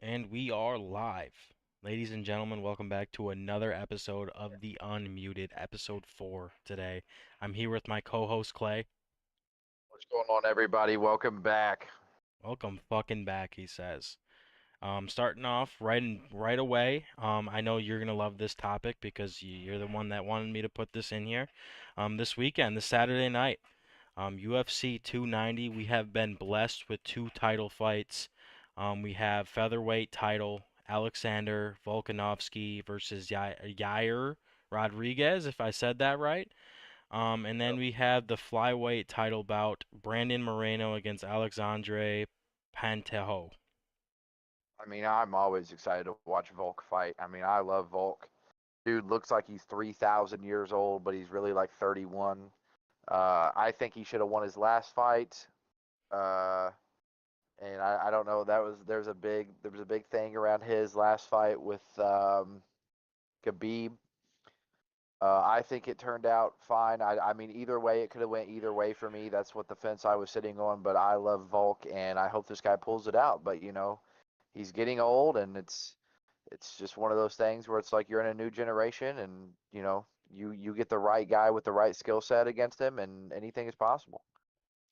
And we are live. Ladies and gentlemen, welcome back to another episode of the UnMuted, episode 4 today. I'm here with my co-host Clay. What's going on, everybody? Welcome back. Welcome fucking back, he says. Starting off right away. I know you're gonna love this topic because you're the one that wanted me to put this in here. This weekend, this Saturday night, UFC 290, we have been blessed with two title fights. We have featherweight title Alexander Volkanovski versus Yair Rodriguez, if I said that right. And then Yep. we have the flyweight title bout Brandon Moreno against Alexandre Pantejo. I'm always excited to watch Volk fight. I love Volk. Dude looks like he's 3,000 years old, but he's really like 31. I think he should have won his last fight. Uh, and I don't know. There was a big thing around his last fight with Khabib. I think it turned out fine. Either way, it could have went either way for me. That's what the fence I was sitting on. But I love Volk, and I hope this guy pulls it out. But he's getting old, and it's just one of those things where it's like you're in a new generation, and you get the right guy with the right skill set against him, and anything is possible.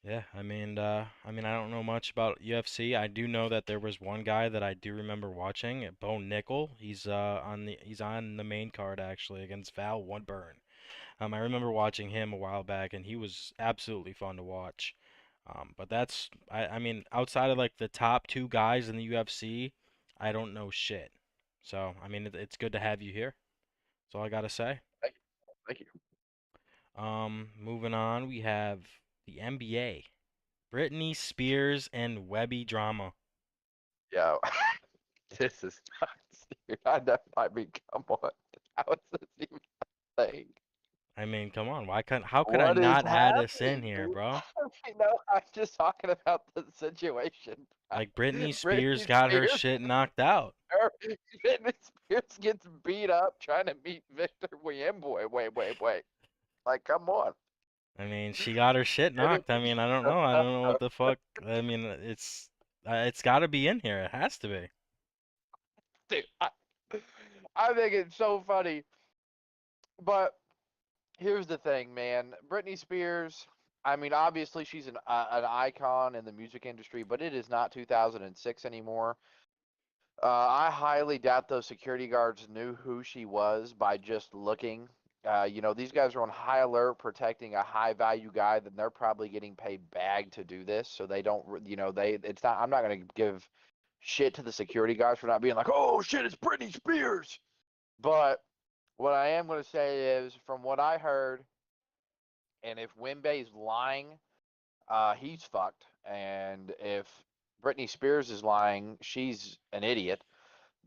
Yeah, I don't know much about UFC. I do know that there was one guy that I do remember watching, Bo Nickel. He's on the main card actually against Val Woodburn. I remember watching him a while back, and he was absolutely fun to watch. But outside of like the top two guys in the UFC, I don't know shit. So, it's good to have you here. That's all I gotta say. Thank you. Thank you. Moving on, we have the NBA. Britney Spears and Webby drama. Yeah, this is nuts, dude. Come on. How is this even a thing? Come on, how could I What is not add this in happening, here, dude? bro? I'm just talking about the situation. Like Britney Spears Britney got her Spears, shit knocked out. Britney Spears gets beat up trying to meet Victor Wembanyama. Wait. Like, come on. She got her shit Britney- knocked. I don't know. I don't know what the fuck. It's got to be in here. It has to be. Dude, I think it's so funny. But here's the thing, man. Britney Spears, obviously she's an icon in the music industry, but it is not 2006 anymore. I highly doubt those security guards knew who she was by just looking. These guys are on high alert protecting a high value guy, then they're probably getting paid bag to do this. So they don't, it's not, I'm not going to give shit to the security guards for not being like, oh shit, it's Britney Spears. But what I am going to say is, from what I heard, and if Wimbe's lying, he's fucked. And if Britney Spears is lying, she's an idiot.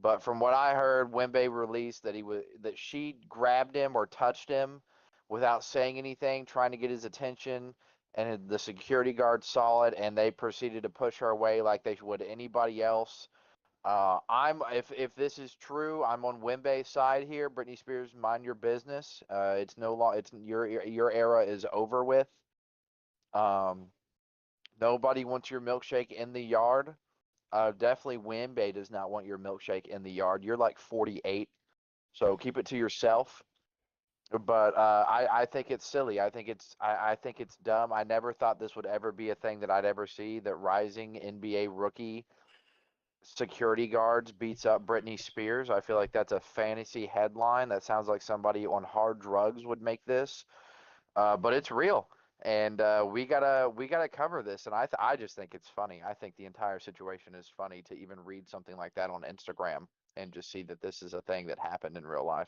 But from what I heard, Wembe released that she grabbed him or touched him without saying anything, trying to get his attention, and the security guard saw it, and they proceeded to push her away like they would anybody else. I'm if this is true, I'm on Wembe's side here. Britney Spears, mind your business. It's no long. It's your era is over with. Um, Nobody wants your milkshake in the yard. Definitely Wembe does not want your milkshake in the yard. You're like 48, so keep it to yourself. But I think it's silly. I think it's dumb. I never thought this would ever be a thing that I'd ever see, that rising NBA rookie security guards beats up Britney Spears. I feel like that's a fantasy headline. That sounds like somebody on hard drugs would make this. But it's real, and we gotta cover this. And I just think it's funny. I think the entire situation is funny to even read something like that on Instagram and just see that this is a thing that happened in real life.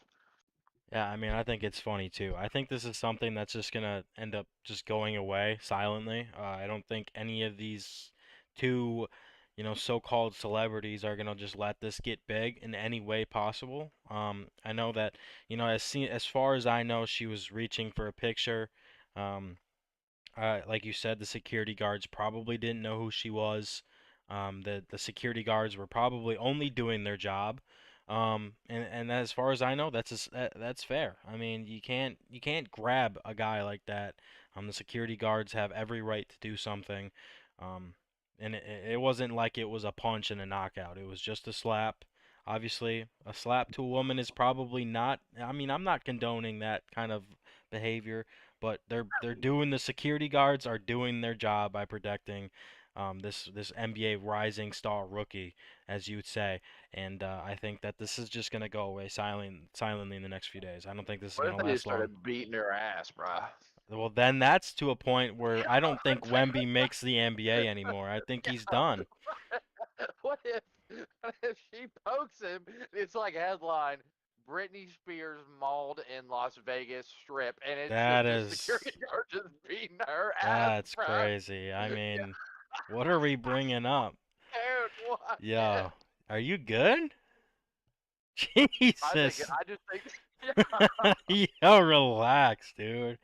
Yeah, I think it's funny too. I think this is something that's just gonna end up just going away silently. I don't think any of these two, so-called celebrities are gonna just let this get big in any way possible. I know that, as far as I know, she was reaching for a picture. Um, like you said, the security guards probably didn't know who she was. The security guards were probably only doing their job. And as far as I know, that's fair. You can't grab a guy like that. The security guards have every right to do something. Um, and it wasn't like it was a punch and a knockout. It was just a slap. Obviously, a slap to a woman is probably not. I mean, I'm not condoning that kind of behavior, but they're doing the security guards are doing their job by protecting this NBA rising star rookie, as you would say, and I think that this is just gonna go away silently in the next few days. I don't think this is What if gonna they just last long. started beating her ass, bro? Well, then that's to a point where I don't think Wemby makes the NBA anymore. I think he's done. what if what if she pokes him? It's like headline: Britney Spears mauled in Las Vegas Strip, and it's That just a is security guard just beating her ass, that's bro. crazy. I Yeah, mean, what are we bringing up? dude, what if? Yo, are you good? I think Jesus. I just think. Yo, relax, dude.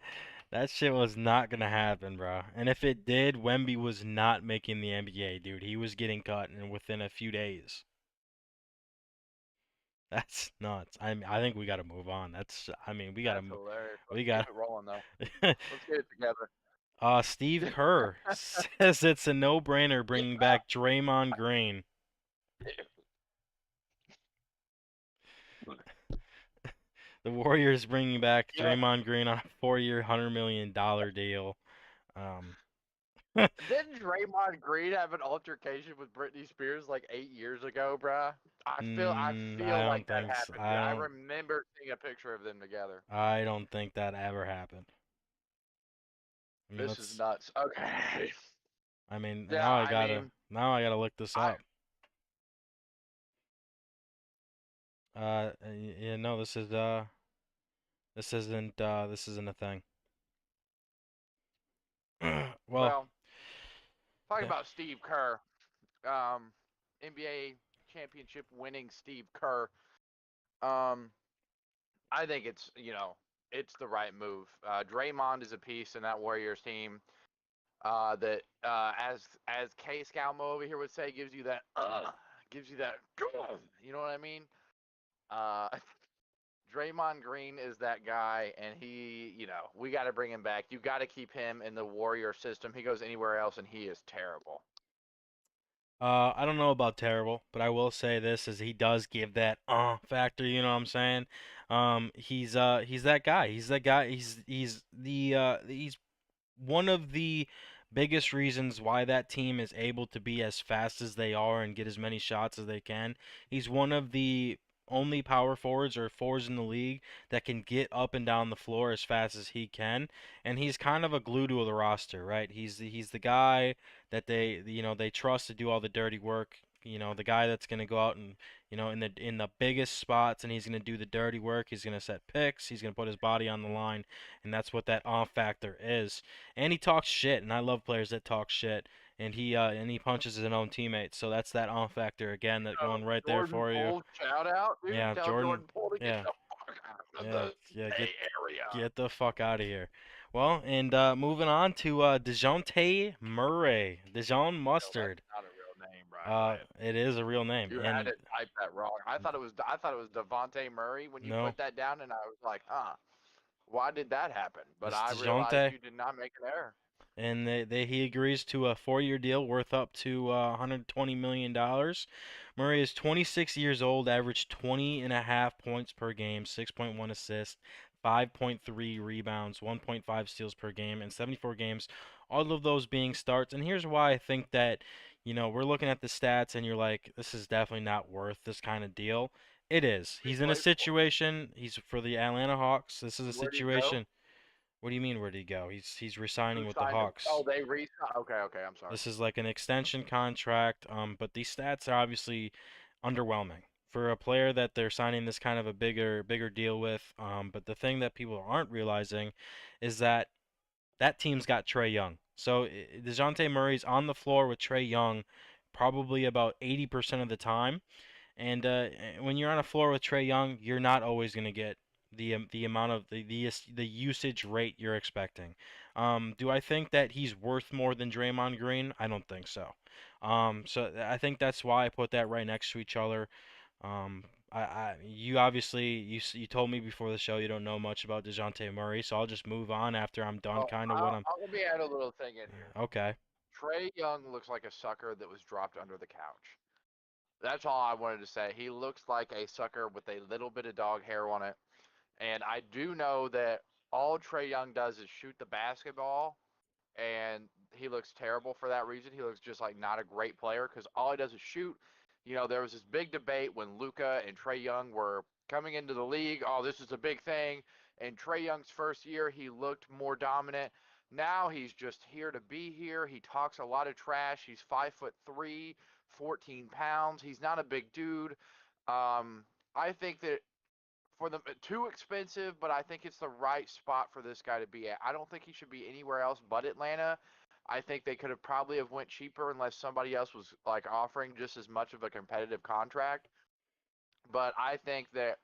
That shit was not gonna happen, bro. And if it did, Wemby was not making the NBA, dude. He was getting cut and within a few days. That's nuts. I think we gotta move on. That's I mean, we gotta That's move. hilarious. Let's We keep got it rolling though. Let's get it together. Steve Kerr says it's a no-brainer bringing back Draymond Green. The Warriors bringing back Yeah. Draymond Green on a 4-year, $100 million deal. Um, Didn't Draymond Green have an altercation with Britney Spears like 8 years ago, bruh? I I feel like don't that think so. happened. I remember seeing a picture of them together. I don't think that ever happened. I mean, This is let's. nuts. Okay. I mean, Yeah, I mean, now I gotta look this I up. Yeah, no, this isn't a thing. Well, well, talking yeah. about Steve Kerr, um, NBA championship winning Steve Kerr. Um, I think it's the right move. Draymond is a piece in that Warriors team. That as K Scalmo over here would say, gives you that, you know what I mean? Uh, Draymond Green is that guy, and we got to bring him back. You got to keep him in the Warrior system. He goes anywhere else, and he is terrible. I don't know about terrible, but I will say this is he does give that factor, you know what I'm saying? He's that guy. He's that guy. He's one of the biggest reasons why that team is able to be as fast as they are and get as many shots as they can. He's one of the only power forwards or forwards in the league that can get up and down the floor as fast as he can, and he's kind of a glue to the roster, right? He's the guy that they trust to do all the dirty work. The guy that's going to go out and in the biggest spots, and he's going to do the dirty work. He's going to set picks. He's going to put his body on the line, and that's what that off factor is. And he talks shit, and I love players that talk shit. And he punches his own teammates, so that's that on factor again, that going right there Jordan for you. Poole, shout out, dude. Yeah, Tell Jordan. Jordan Poole to get Yeah, the fuck out of yeah, the yeah. Get Bay Area. get the fuck out of here. Well, and moving on to Dejounte Murray, Dejon No, that's Mustard. not a real name, Brian. It is a real name, You had and to type that wrong. I thought it was Devonte Murray when you no, put that down, and I was like, huh, why did that happen? But it's I realized Dejounte. you did not make an error. And he agrees to a 4-year deal worth up to $120 million. Murray is 26 years old, averaged 20 and a half points per game, 6.1 assists, 5.3 rebounds, 1.5 steals per game, and 74 games. All of those being starts. And here's why I think that, we're looking at the stats and you're like, this is definitely not worth this kind of deal. It is. Who he He's in a play for? situation. He's for the Atlanta Hawks. This is a Where'd he go? situation. What do you mean, where'd he go? He's Who resigning with the signed him? Oh, Hawks. they re. Okay, okay. I'm sorry. This is like an extension contract, but these stats are obviously underwhelming for a player that they're signing this kind of a bigger deal with. But the thing that people aren't realizing is that that team's got Trey Young. So Dejounte Murray's on the floor with Trey Young probably about 80% of the time. And when you're on a floor with Trey Young, you're not always going to get the amount of the usage rate you're expecting. Do I think that he's worth more than Draymond Green? I don't think so. So I think that's why I put that right next to each other. You obviously you told me before the show you don't know much about Dejounte Murray, so I'll just move on after I'm done. Oh, Kind of what I'm. let me add a little thing in here. Okay. Trae Young looks like a sucker that was dropped under the couch. That's all I wanted to say. He looks like a sucker with a little bit of dog hair on it. And I do know that all Trae Young does is shoot the basketball, and he looks terrible for that reason. He looks just like not a great player because all he does is shoot. There was this big debate when Luka and Trae Young were coming into the league. Oh, this is a big thing. And Trae Young's first year, he looked more dominant. Now he's just here to be here. He talks a lot of trash. He's 5'3", 14 pounds. He's not a big dude. I think that for the too expensive, but I think it's the right spot for this guy to be at. I don't think he should be anywhere else but Atlanta. I think they could have probably have went cheaper unless somebody else was like offering just as much of a competitive contract. But I think that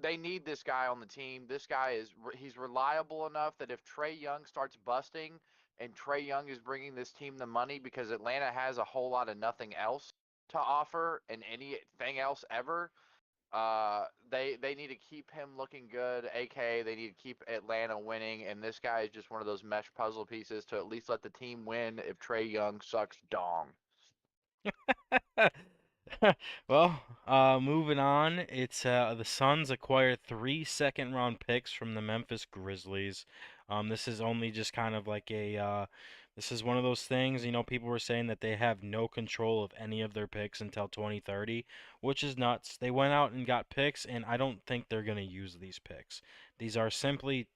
they need this guy on the team. This guy he's reliable enough that if Trae Young starts busting and Trae Young is bringing this team the money because Atlanta has a whole lot of nothing else to offer and anything else ever, they need to keep him looking good. AK, they need to keep Atlanta winning, and this guy is just one of those mesh puzzle pieces to at least let the team win if Trae Young sucks dong. Well, moving on, it's the Suns acquired three second-round picks from the Memphis Grizzlies. This is only just kind of like this is one of those things, people were saying that they have no control of any of their picks until 2030, which is nuts. They went out and got picks, and I don't think they're going to use these picks. These are simply,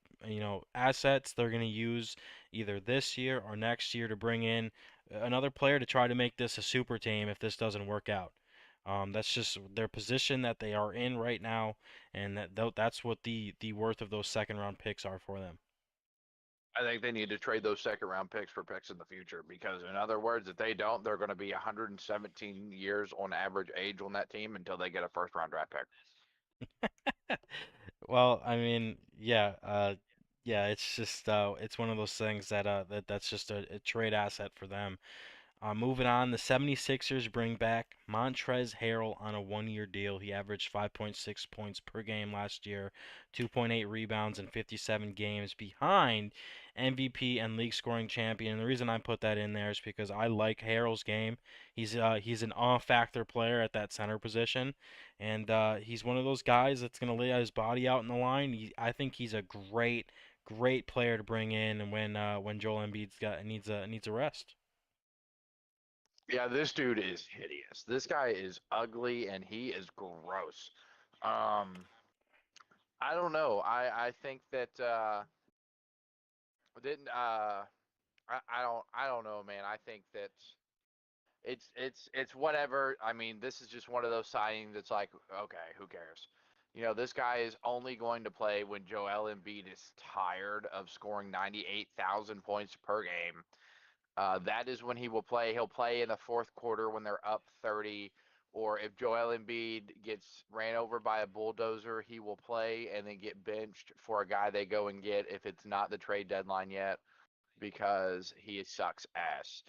assets they're going to use either this year or next year to bring in another player to try to make this a super team if this doesn't work out. That's just their position that they are in right now, and that's what the worth of those second round picks are for them. I think they need to trade those second round picks for picks in the future because, in other words, if they don't, they're going to be 117 years on average age on that team until they get a first round draft pick. Well, I mean, yeah, yeah, it's just it's one of those things that's just a trade asset for them. Moving on, the 76ers bring back Montrezl Harrell on a one-year deal. He averaged 5.6 points per game last year, 2.8 rebounds in 57 games, behind MVP and league scoring champion. And the reason I put that in there is because I like Harrell's game. He's an on-factor player at that center position, and he's one of those guys that's going to lay his body out in the line. I think he's a great player to bring in, and when Joel Embiid's got needs a rest. Yeah, this dude is hideous. This guy is ugly and he is gross. Um, I don't know. I think that didn't I don't know, man. I think that it's whatever. I mean, this is just one of those signings that's like, okay, who cares? This guy is only going to play when Joel Embiid is tired of scoring 98,000 points per game. That is when he will play. He'll play in the fourth quarter when they're up 30, or if Joel Embiid gets ran over by a bulldozer, he will play and then get benched for a guy they go and get if it's not the trade deadline yet because he sucks ass.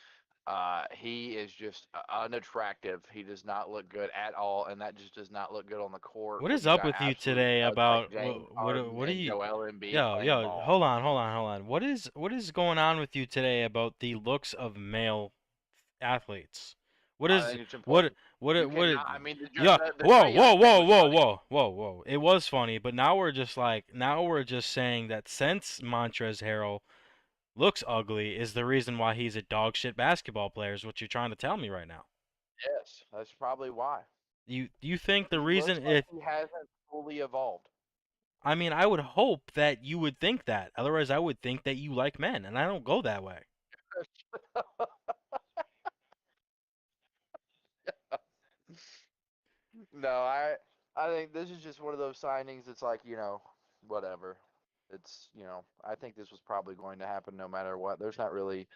He is just unattractive. He does not look good at all, and that just does not look good on the court What when is you up got with you absolute today studs like about James what Harden are and you Joel Embiid yo, playing ball. hold on. What is going on with you today about the looks of male athletes? What I is think it's important. You what cannot. I mean, yeah, the Trey Young thing was funny. whoa. It was funny, but now we're just saying that since Montrezl Harrell looks ugly is the reason why he's a dog shit basketball player is what you're trying to tell me right now. Yes, that's probably why. You think the He looks reason like if he hasn't fully evolved. I mean, I would hope that you would think that. Otherwise, I would think that you like men, and I don't go that way. No, I think this is just one of those signings. It's like whatever. It's I think this was probably going to happen no matter what. There's not really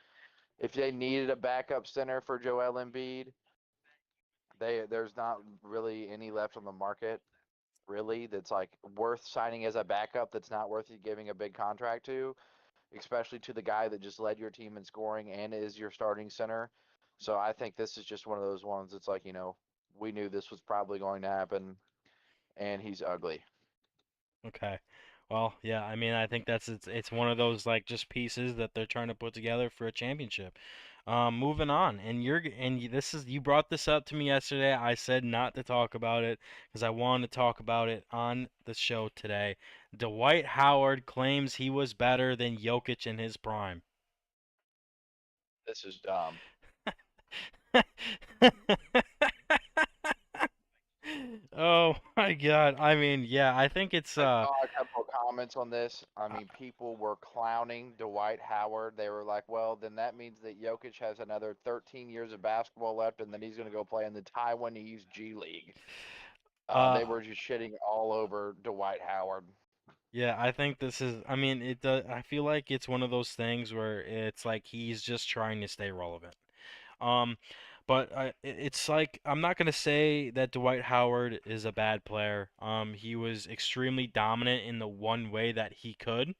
if they needed a backup center for Joel Embiid, there's not really any left on the market really that's like worth signing as a backup. That's not worth you giving a big contract to, especially to the guy that just led your team in scoring and is your starting center. So I think this is just one of those ones that's like, we knew this was probably going to happen and he's ugly. Okay. Well, yeah, I mean, I think it's one of those like just pieces that they're trying to put together for a championship. Moving on, and this is you brought this up to me yesterday. I said not to talk about it because I wanted to talk about it on the show today. Dwight Howard claims he was better than Jokic in his prime. This is dumb. Oh my God. I mean, yeah, I think it's I saw a couple of comments on this. I mean, people were clowning Dwight Howard. They were like, "Well, then that means that Jokic has another 13 years of basketball left, and then he's going to go play in the Taiwanese G League." They uh were just shitting all over Dwight Howard. yeah, I think this is I mean, it does I feel like it's one of those things where it's like he's just trying to stay relevant. Um, but it's like I'm not gonna say that Dwight Howard is a bad player. He was extremely dominant in the one way that he could.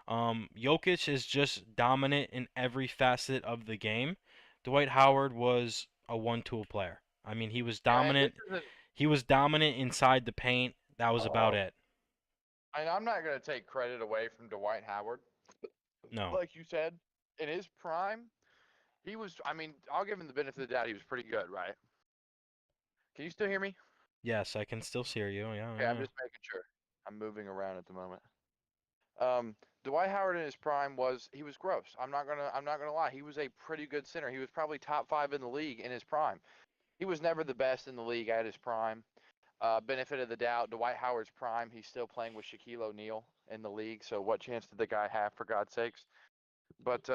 Jokic is just dominant in every facet of the game. Dwight Howard was a one-tool player. I mean, he was And this dominant. isn't. He was dominant inside the paint. That was about Oh, it. I'm not going to take credit away from Dwight Howard. No. Like you said, in his prime, he was. I mean, I'll give him the benefit of the doubt. He was pretty good, right? Can you still hear me? Yes, I can still hear you. Yeah, Okay, I'm yeah. just making sure. I'm moving around at the moment. Um, Dwight Howard in his prime was he was gross. I'm not gonna lie. He was a pretty good center. He was probably top five in the league in his prime. He was never the best in the league at his prime. Benefit of the doubt, Dwight Howard's prime. He's still playing with Shaquille O'Neal in the league. So what chance did the guy have for God's sakes? But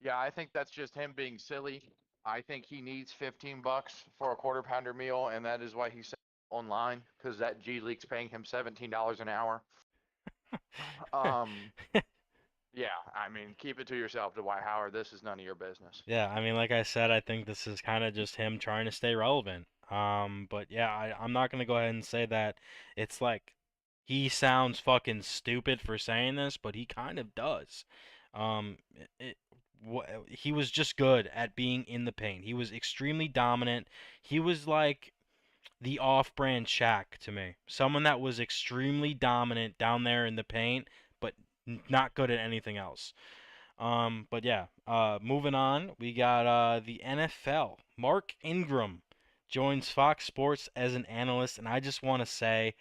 yeah, I think that's just him being silly. I think he needs $15 for a quarter pounder meal, and that is why he's online because that G League's paying him $17 an hour. Um, Yeah, I mean, keep it to yourself, Dwight Howard. This is none of your business. Yeah, I mean, like I said, I think this is kind of just him trying to stay relevant. But yeah, I'm not gonna go ahead and say that it's like he sounds fucking stupid for saying this, but he kind of does. He was just good at being in the paint. He was extremely dominant. He was like the off-brand Shaq to me. Someone that was extremely dominant down there in the paint, but not good at anything else. But yeah, moving on, we got the NFL. Mark Ingram joins Fox Sports as an analyst, and I just want to say,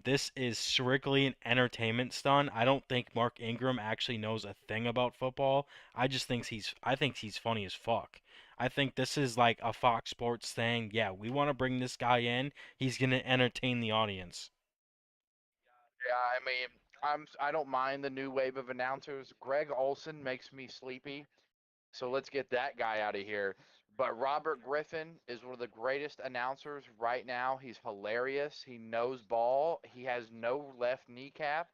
this is strictly an entertainment stunt. I don't think Mark Ingram actually knows a thing about football. I think he's funny as fuck. I think this is like a Fox Sports thing. Yeah, we want to bring this guy in. He's gonna entertain the audience. Yeah, I mean, I don't mind the new wave of announcers. Greg Olson makes me sleepy, so let's get that guy out of here. But Robert Griffin is one of the greatest announcers right now. He's hilarious. He knows ball. He has no left kneecap.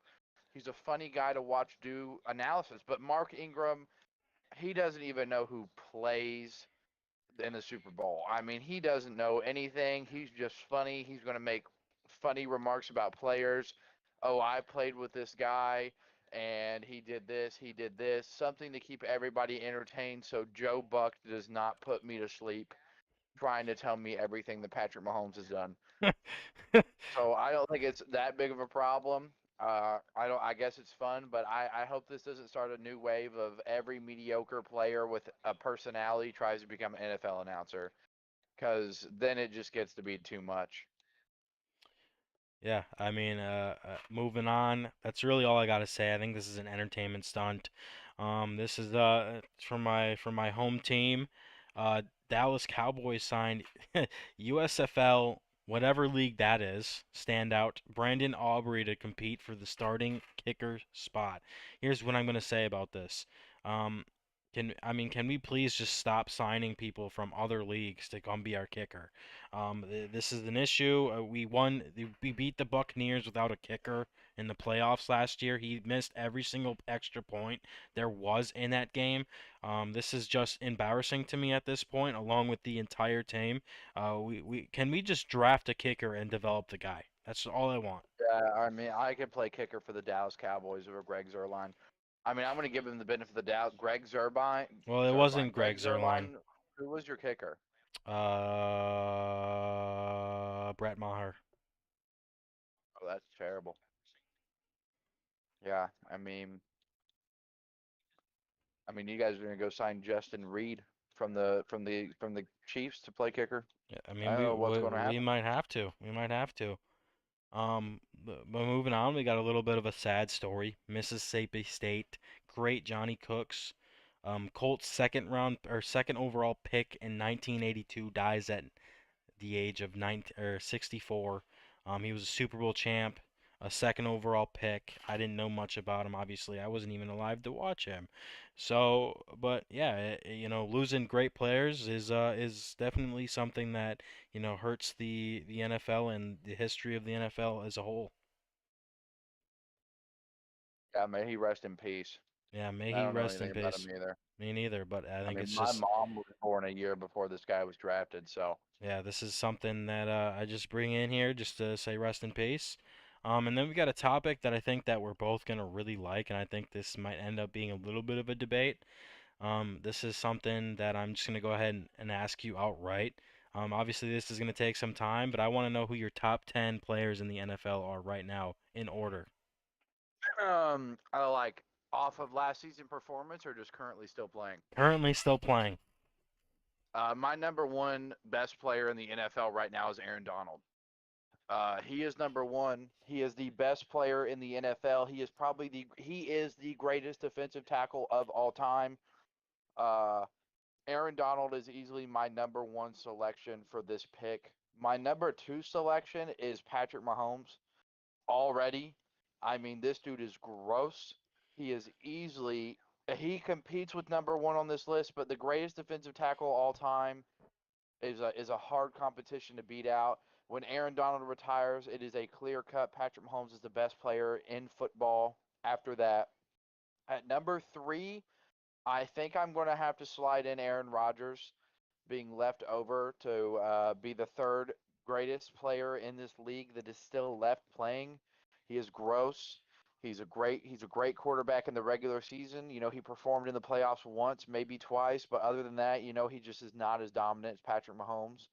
He's a funny guy to watch do analysis. But Mark Ingram, he doesn't even know who plays in the Super Bowl. I mean, he doesn't know anything. He's just funny. He's going to make funny remarks about players. Oh, I played with this guy and he did this, something to keep everybody entertained so Joe Buck does not put me to sleep trying to tell me everything that Patrick Mahomes has done. So I don't think it's that big of a problem. I don't. I guess it's fun, but I hope this doesn't start a new wave of every mediocre player with a personality tries to become an NFL announcer, because then it just gets to be too much. Yeah, I mean, moving on. That's really all I gotta say. I think this is an entertainment stunt. This is from my home team. Uh, Dallas Cowboys signed USFL, whatever league that is, standout Brandon Aubrey to compete for the starting kicker spot. Here's what I'm gonna say about this. Um, can we please just stop signing people from other leagues to come be our kicker? This is an issue. We beat the Buccaneers without a kicker in the playoffs last year. He missed every single extra point there was in that game. This is just embarrassing to me at this point, along with the entire team. We just draft a kicker and develop the guy. That's all I want. Yeah, I mean, I could play kicker for the Dallas Cowboys over Greg Zerline. I mean, I'm going to give him the benefit of the doubt. Well, it wasn't Greg Greg Zerline. Zerline, who was your kicker? Brett Maher. Oh, that's terrible. Yeah, I mean, you guys are gonna go sign Justin Reed from the Chiefs to play kicker. Yeah, I I mean, don't know what's going to we happen. might have to. We might have to. But moving on, we got a little bit of a sad story. Mississippi State, great Johnny Cooks, Colts second round or second overall pick in 1982 dies at the age of 64. He was a Super Bowl champ, a second overall pick. I didn't know much about him, obviously. I wasn't even alive to watch him. So, but yeah, losing great players is definitely something that, hurts the NFL and the history of the NFL as a whole. Yeah, may he rest in peace. Yeah, may I he don't know rest anything in about him peace. either. Me neither, but I I think mean, it's my just mom was born a year before this guy was drafted, so yeah, this is something that I just bring in here just to say rest in peace. And then we got a topic that I think that we're both gonna really like, and I think this might end up being a little bit of a debate. This is something that I'm just gonna go ahead and ask you outright. Obviously, this is gonna take some time, but I want to know who your top 10 players in the NFL are right now in order. like off of last season performance or just currently still playing. Currently still playing. My number one best player in the NFL right now is Aaron Donald. He is number one. He is the best player in the NFL. He is the greatest defensive tackle of all time. Uh, Aaron Donald is easily my number one selection for this pick. My number two selection is Patrick Mahomes. Already, I mean, this dude is gross. He is easily he competes with number one on this list, but the greatest defensive tackle all time is a hard competition to beat out. When Aaron Donald retires, it is a clear cut. Patrick Mahomes is the best player in football. After that, at number three, I think I'm going to have to slide in Aaron Rodgers, being left over to be the third greatest player in this league that is still left playing. He is gross. He's a great quarterback in the regular season. He performed in the playoffs once, maybe twice, but other than that, he just is not as dominant as Patrick Mahomes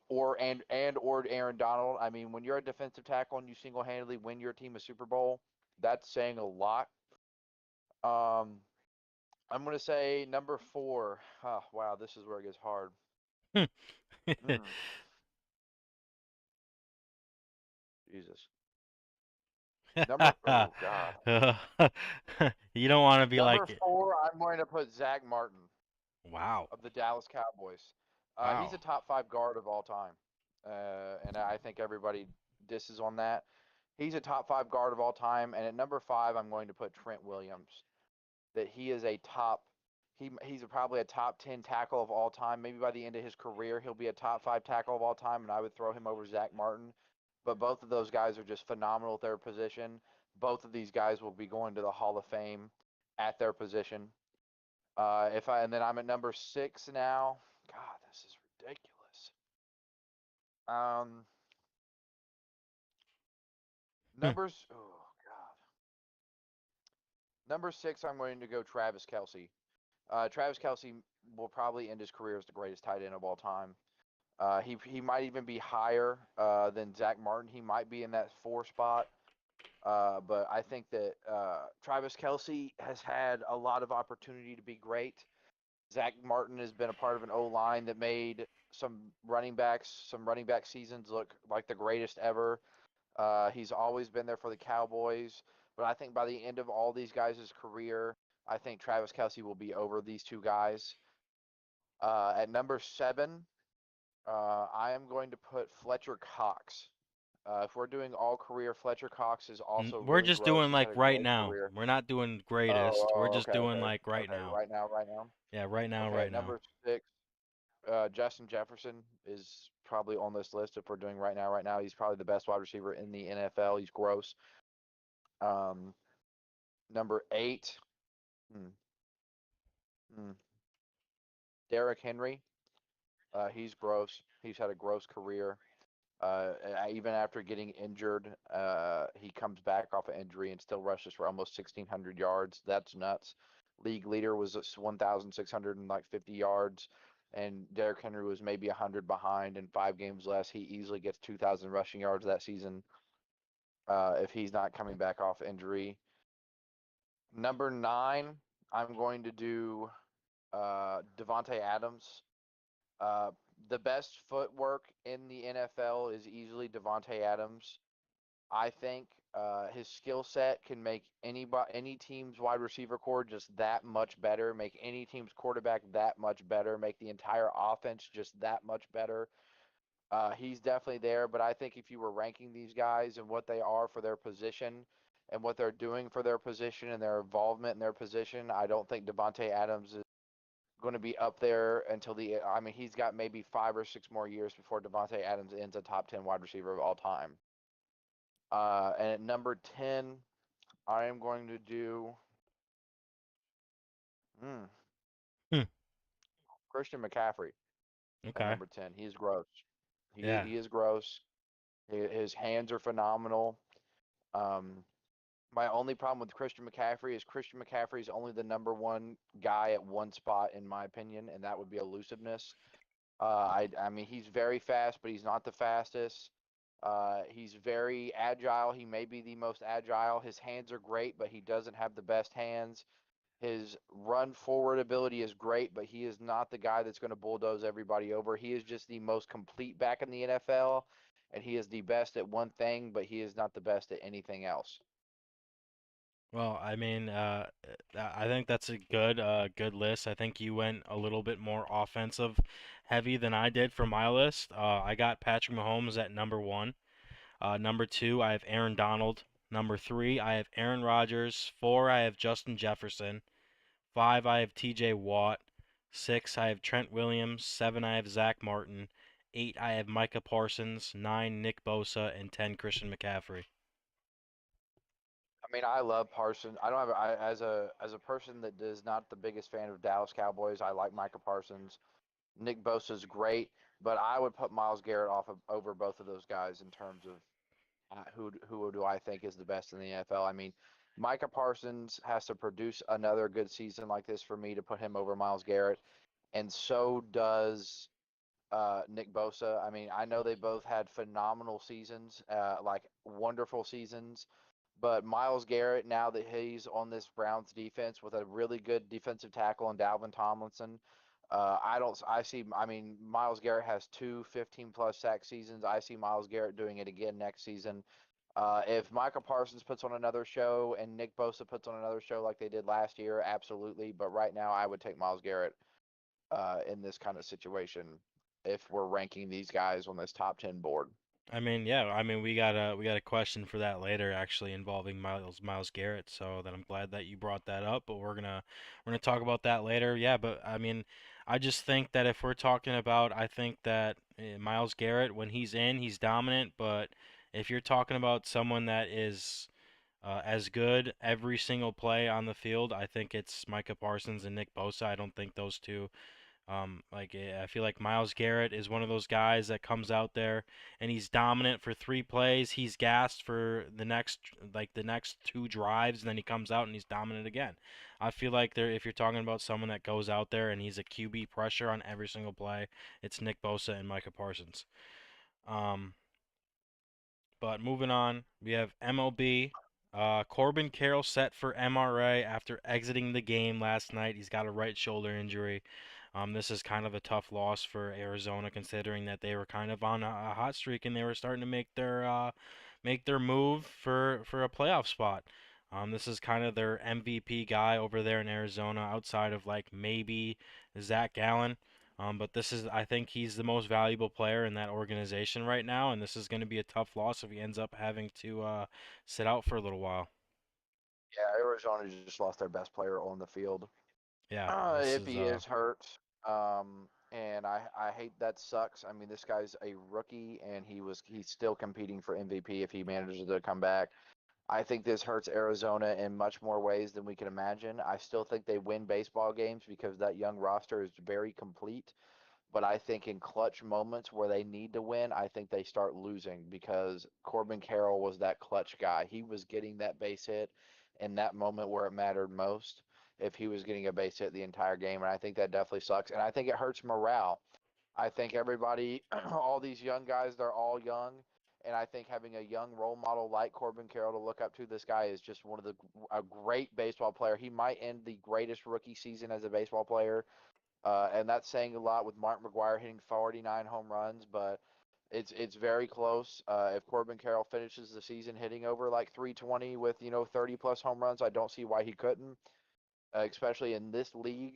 or Aaron Donald. I mean, when you're a defensive tackle and you single-handedly win your team a Super Bowl, that's saying a lot. Um, I'm gonna say number four. Oh, wow, this is where it gets hard. Mm, Jesus. Oh God. You don't want to be Number like, four, I'm going to put Zach Martin wow, of the Dallas Cowboys. He's wow. a top five guard of all time, and I think everybody disses on that. He's a top five guard of all time, and at number five, I'm going to put Trent Williams. That he is a top. He's probably a top 10 tackle of all time. Maybe by the end of his career, he'll be a top five tackle of all time, and I would throw him over Zach Martin. But both of those guys are just phenomenal at their position. Both of these guys will be going to the Hall of Fame at their position. If I and then I'm at number six now. God, this is ridiculous. Um, numbers. Oh God. Number six, I'm going to go Travis Kelsey. Travis Kelsey will probably end his career as the greatest tight end of all time. He might even be higher than Zach Martin. He might be in that four spot. But I think that Travis Kelsey has had a lot of opportunity to be great. Zach Martin has been a part of an O line that made some running back seasons look like the greatest ever. He's always been there for the Cowboys, but I think by the end of all these guys' career, I think Travis Kelsey will be over these two guys. At number seven, I am going to put Fletcher Cox. If we're doing all career, Fletcher Cox is also We're really just gross. doing He's like had a right great now. career. We're not doing Oh, greatest. We're oh, just okay, doing okay, like right okay. now. Right now, right now. Yeah, right now, Okay, right now. number six, Justin Jefferson is probably on this list. If we're doing right now, right now, he's probably the best wide receiver in the NFL. He's gross. Um, number eight, hmm, hmm, Derrick Henry. He's gross. He's had a gross career. Even after getting injured, he comes back off an injury and still rushes for almost 1,600 yards. That's nuts. League leader was 1,650 yards, and Derrick Henry was maybe 100 behind in 5 games less. He easily gets 2,000 rushing yards that season if he's not coming back off injury. Number 9, I'm going to do Devontae Adams. Uh, the best footwork in the NFL is easily Devontae Adams. I think his skill set can make any team's wide receiver core just that much better, make any team's quarterback that much better, make the entire offense just that much better. He's definitely there, but I think if you were ranking these guys and what they are for their position and what they're doing for their position and their involvement in their position, I don't think Devontae Adams is going to be up there until the. I mean, he's got maybe 5 or 6 more years before Devontae Adams ends a top 10 wide receiver of all time. And at number 10, I am going to do mm, Hmm. Christian McCaffrey at Okay. number 10. He is gross. Yeah. He is gross. His hands are phenomenal. Um, my only problem with Christian McCaffrey is Christian McCaffrey is only the number one guy at one spot, in my opinion, and that would be elusiveness. I mean, he's very fast, but he's not the fastest. He's very agile. He may be the most agile. His hands are great, but he doesn't have the best hands. His run forward ability is great, but he is not the guy that's going to bulldoze everybody over. He is just the most complete back in the NFL, and he is the best at one thing, but he is not the best at anything else. Well, I mean, I think that's a good list. I think you went a little bit more offensive heavy than I did for my list. I got Patrick Mahomes at number one. Number two, I have Aaron Donald. Number three, I have Aaron Rodgers. Four, I have Justin Jefferson. Five, I have T.J. Watt. Six, I have Trent Williams. Seven, I have Zach Martin. Eight, I have Micah Parsons. Nine, Nick Bosa, and 10, Christian McCaffrey. I mean, I love Parsons. I don't have as a person that is not the biggest fan of Dallas Cowboys. I like Micah Parsons. Nick Bosa's great, but I would put Miles Garrett over both of those guys in terms of who do I think is the best in the NFL. I mean, Micah Parsons has to produce another good season like this for me to put him over Miles Garrett, and so does Nick Bosa. I mean, I know they both had phenomenal seasons, like wonderful seasons. But Miles Garrett, now that he's on this Browns defense with a really good defensive tackle in Dalvin Tomlinson, I don't. I see. I mean, Miles Garrett has two 15-plus sack seasons. I see Miles Garrett doing it again next season. If Michael Parsons puts on another show and Nick Bosa puts on another show like they did last year, absolutely. But right now, I would take Miles Garrett in this kind of situation if we're ranking these guys on this top 10 board. I mean, yeah, I mean we got a question for that later actually involving Miles Garrett, so that I'm glad that you brought that up, but we're gonna talk about that later. Yeah, but I mean, I just think that if we're talking about I think that Miles Garrett when he's in, he's dominant, but if you're talking about someone that is as good every single play on the field, I think it's Micah Parsons and Nick Bosa. I don't think those two I feel like Miles Garrett is one of those guys that comes out there and he's dominant for 3 plays. He's gassed for the next two drives, and then he comes out and he's dominant again. I feel like if you're talking about someone that goes out there and he's a QB pressure on every single play, it's Nick Bosa and Micah Parsons. Um, but moving on, we have MLB. Corbin Carroll set for MRA after exiting the game last night. He's got a right shoulder injury. This is kind of a tough loss for Arizona, considering that they were kind of on a hot streak and they were starting to make their move for a playoff spot. This is kind of their MVP guy over there in Arizona, outside of like maybe Zach Gallen. But I think he's the most valuable player in that organization right now, and this is going to be a tough loss if he ends up having to sit out for a little while. Yeah, Arizona just lost their best player on the field. Yeah, this If is he is hurt, and I hate that sucks. I mean, this guy's a rookie, and he's still competing for MVP if he manages to come back. I think this hurts Arizona in much more ways than we can imagine. I still think they win baseball games because that young roster is very complete. But I think in clutch moments where they need to win, I think they start losing because Corbin Carroll was that clutch guy. He was getting that base hit in that moment where it mattered most if he was getting a base hit the entire game. And I think that definitely sucks. And I think it hurts morale. I think everybody, all these young guys, they're all young. And I think having a young role model like Corbin Carroll to look up to, this guy is just one of the a great baseball player. He might end the greatest rookie season as a baseball player, and that's saying a lot with Mark McGwire hitting 49 home runs, but it's very close. If Corbin Carroll finishes the season hitting over like 320 with 30 plus home runs, I don't see why he couldn't, especially in this league.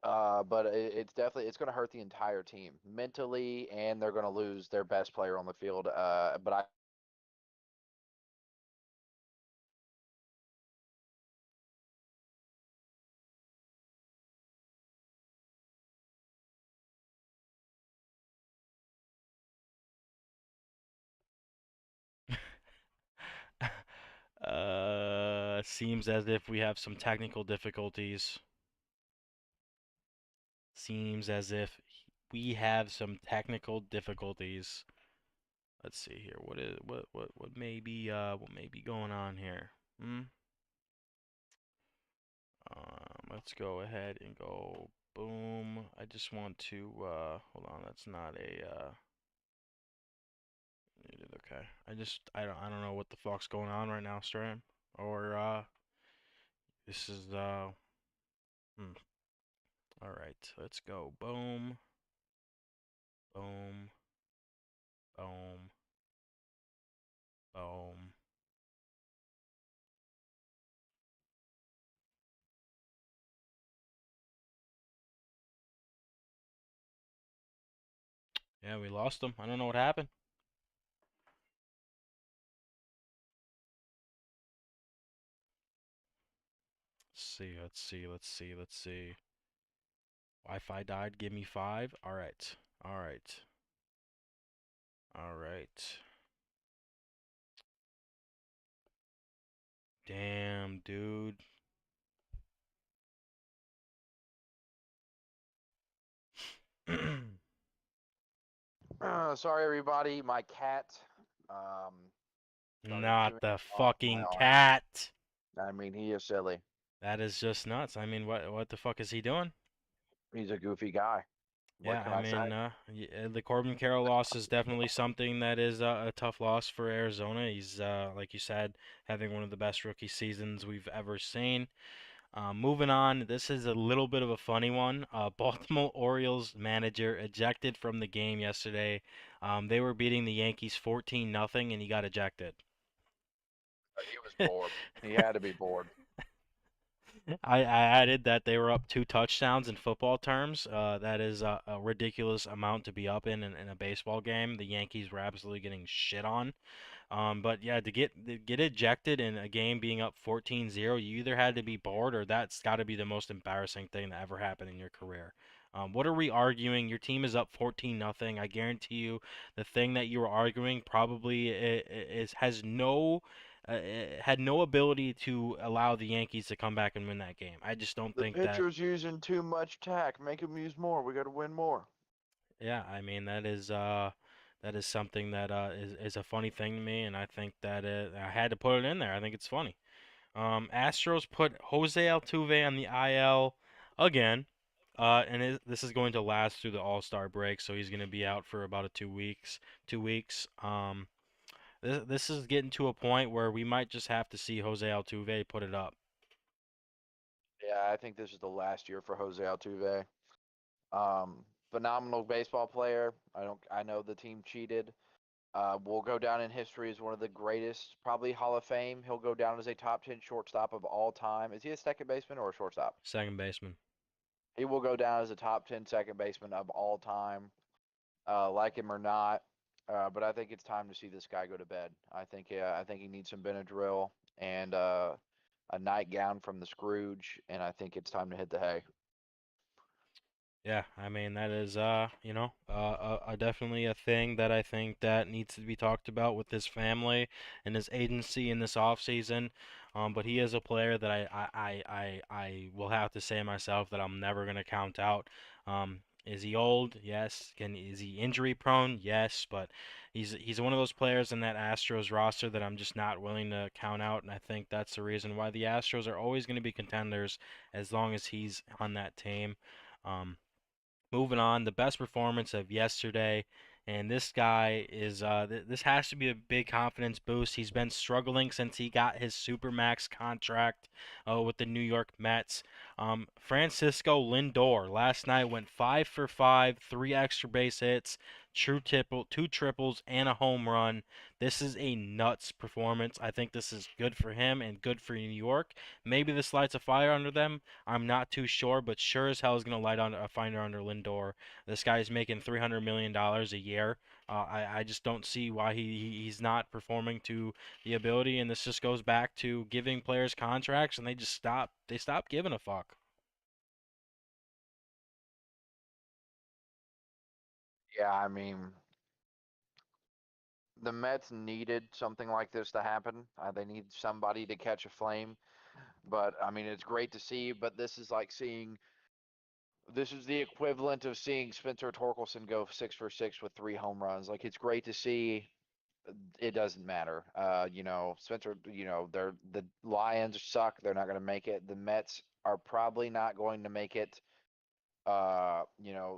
But it's definitely it's going to hurt the entire team mentally, and they're going to lose their best player on the field. But I Seems as if we have some technical difficulties. Seems as if we have some technical difficulties. Let's see here. What may be going on here? Hmm. Let's go ahead and go boom. I just want to hold on. That's not a muted. Okay. I don't know what the fuck's going on right now, stream. Or this is hmm. All right. Let's go boom, boom, boom, boom. Yeah, we lost him. I don't know what happened. Let's see. Let's see. Let's see. Let's see. Wi-Fi died. Give me 5. All right. All right. All right. Damn, dude. sorry everybody, my cat um, started Not chewing the off my fucking arm. cat. I mean, he is silly. That is just nuts. I mean, what the fuck is he doing? He's a goofy guy. What Yeah, can I I say? mean, the Corbin Carroll loss is definitely something that is a tough loss for Arizona. He's, like you said, having one of the best rookie seasons we've ever seen. Moving on, this is a little bit of a funny one. Baltimore Orioles manager ejected from the game yesterday. They were beating the Yankees 14 nothing, and he got ejected. He was bored. He had to be bored. I added that they were up 2 touchdowns in football terms. That is a ridiculous amount to be up in a baseball game. The Yankees were absolutely getting shit on. But yeah, to get ejected in a game being up 14-0, you either had to be bored or that's got to be the most embarrassing thing that ever happened in your career. What are we arguing? Your team is up 14 nothing. I guarantee you, the thing that you were arguing probably has no had no ability to allow the Yankees to come back and win that game. I just don't The think that. pitcher's using too much tack. Make him use more. We got to win more. Yeah, I mean that is something that is a funny thing to me, and I think that I had to put it in there. I think it's funny. Astros put Jose Altuve on the IL again, this is going to last through the All-Star break, so he's going to be out for about 2 weeks. 2 weeks. This is getting to a point where we might just have to see Jose Altuve put it up. Yeah, I think this is the last year for Jose Altuve. Phenomenal baseball player. I know the team cheated. Will go down in history as one of the greatest, probably Hall of Fame. He'll go down as a top 10 shortstop of all time. Is he a second baseman or a shortstop? Second baseman. He will go down as a top 10 second baseman of all time, like him or not. But I think it's time to see this guy go to bed. I think he needs some Benadryl and a nightgown from the Scrooge, and I think it's time to hit the hay. Yeah, I mean that is definitely a thing that I think that needs to be talked about with his family and his agency in this off season. But he is a player that I will have to say myself that I'm never gonna count out. Is he old? Yes. Is he injury prone? Yes. But he's one of those players in that Astros roster that I'm just not willing to count out, and I think that's the reason why the Astros are always going to be contenders as long as he's on that team. Um, Moving on, the best performance of yesterday and this guy is this has to be a big confidence boost. He's been struggling since he got his supermax contract with the New York Mets. Francisco Lindor last night went 5 for 5, three extra base hits, two triples, and a home run. This is a nuts performance. I think this is good for him and good for New York. Maybe this lights a fire under them. I'm not too sure, but sure as hell is going to light on a fire under Lindor. This guy's making $300 million a year. I just don't see why he's not performing to the ability, and this just goes back to giving players contracts, and they stop giving a fuck. Yeah, I mean, the Mets needed something like this to happen. They need somebody to catch a flame. But I mean, it's great to see. But this is the equivalent of seeing Spencer Torkelson go 6 for 6 with 3 home runs. Like it's great to see. It doesn't matter. Spencer. They're the Lions suck. They're not going to make it. The Mets are probably not going to make it.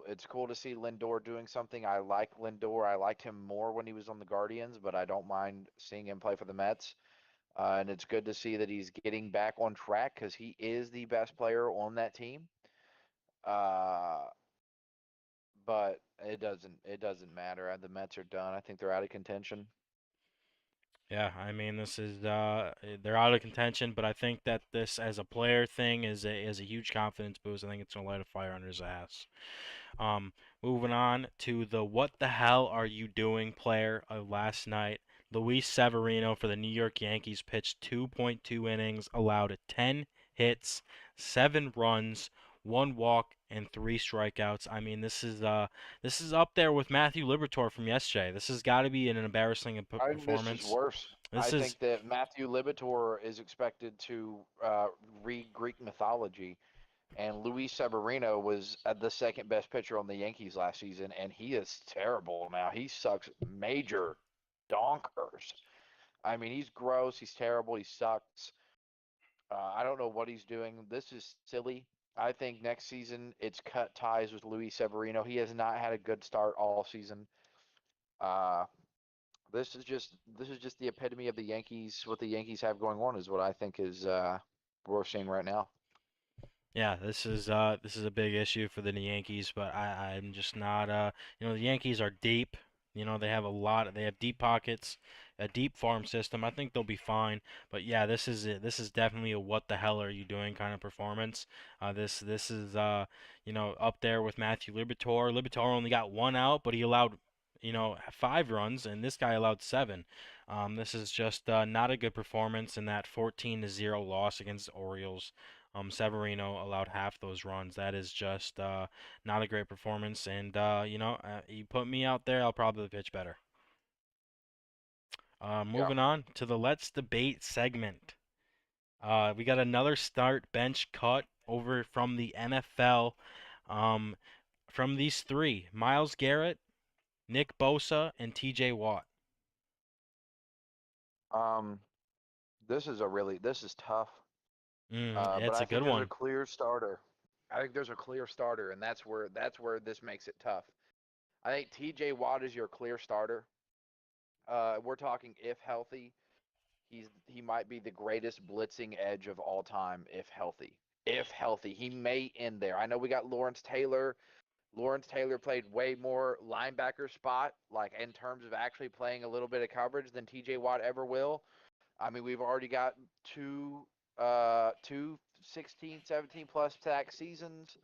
It's cool to see Lindor doing something. I like Lindor. I liked him more when he was on the Guardians, but I don't mind seeing him play for the Mets. And it's good to see that he's getting back on track because he is the best player on that team. Uh, but it doesn't matter. The Mets are done. I think they're out of contention. Yeah, I mean this is they're out of contention, but I think that this as a player thing is a huge confidence boost. I think it's gonna light a fire under his ass. Um, Moving on to the what the hell are you doing player of last night. Luis Severino for the New York Yankees pitched 2.2 innings, allowed 10 hits, 7 runs, 1 walk, and 3 strikeouts. I mean, this is up there with Matthew Liberatore from yesterday. This has got to be an embarrassing I think this is performance. worse. I This is think that Matthew Libator is expected to read Greek mythology, and Luis Severino was the second best pitcher on the Yankees last season, and he is terrible now. He sucks major donkers. I mean, he's gross. He's terrible. He sucks. I don't know what he's doing. This is silly. I think next season it's cut ties with Luis Severino. He has not had a good start all season. Uh, this is just the epitome of the Yankees. What the Yankees have going on is what I think is we're seeing right now. Yeah, this is a big issue for the Yankees, but I'm just not the Yankees are deep. They have they have deep pockets, a deep farm system. I think they'll be fine. But yeah, this is definitely a what the hell are you doing kind of performance. This is up there with Matthew Liberatore. Liberatore only got one out, but he allowed 5 runs, and this guy allowed 7. This is just not a good performance in that 14-0 loss against the Orioles. Severino allowed half those runs. That is just not a great performance. And you put me out there, I'll probably pitch better. Yeah. Moving on to the Let's Debate segment. We got another start bench cut over from the NFL. Um, from these three, Miles Garrett, Nick Bosa, and T.J. Watt. Um, this is tough. But It's I a good think there's a one. clear starter. I think there's a clear starter, and that's where this makes it tough. I think T.J. Watt is your clear starter. We're talking if healthy. He might be the greatest blitzing edge of all time if healthy. If healthy, he may end there. I know we got Lawrence Taylor. Lawrence Taylor played way more linebacker spot, like in terms of actually playing a little bit of coverage than TJ Watt ever will. I mean, we've already got two 16, 17 plus sack seasons.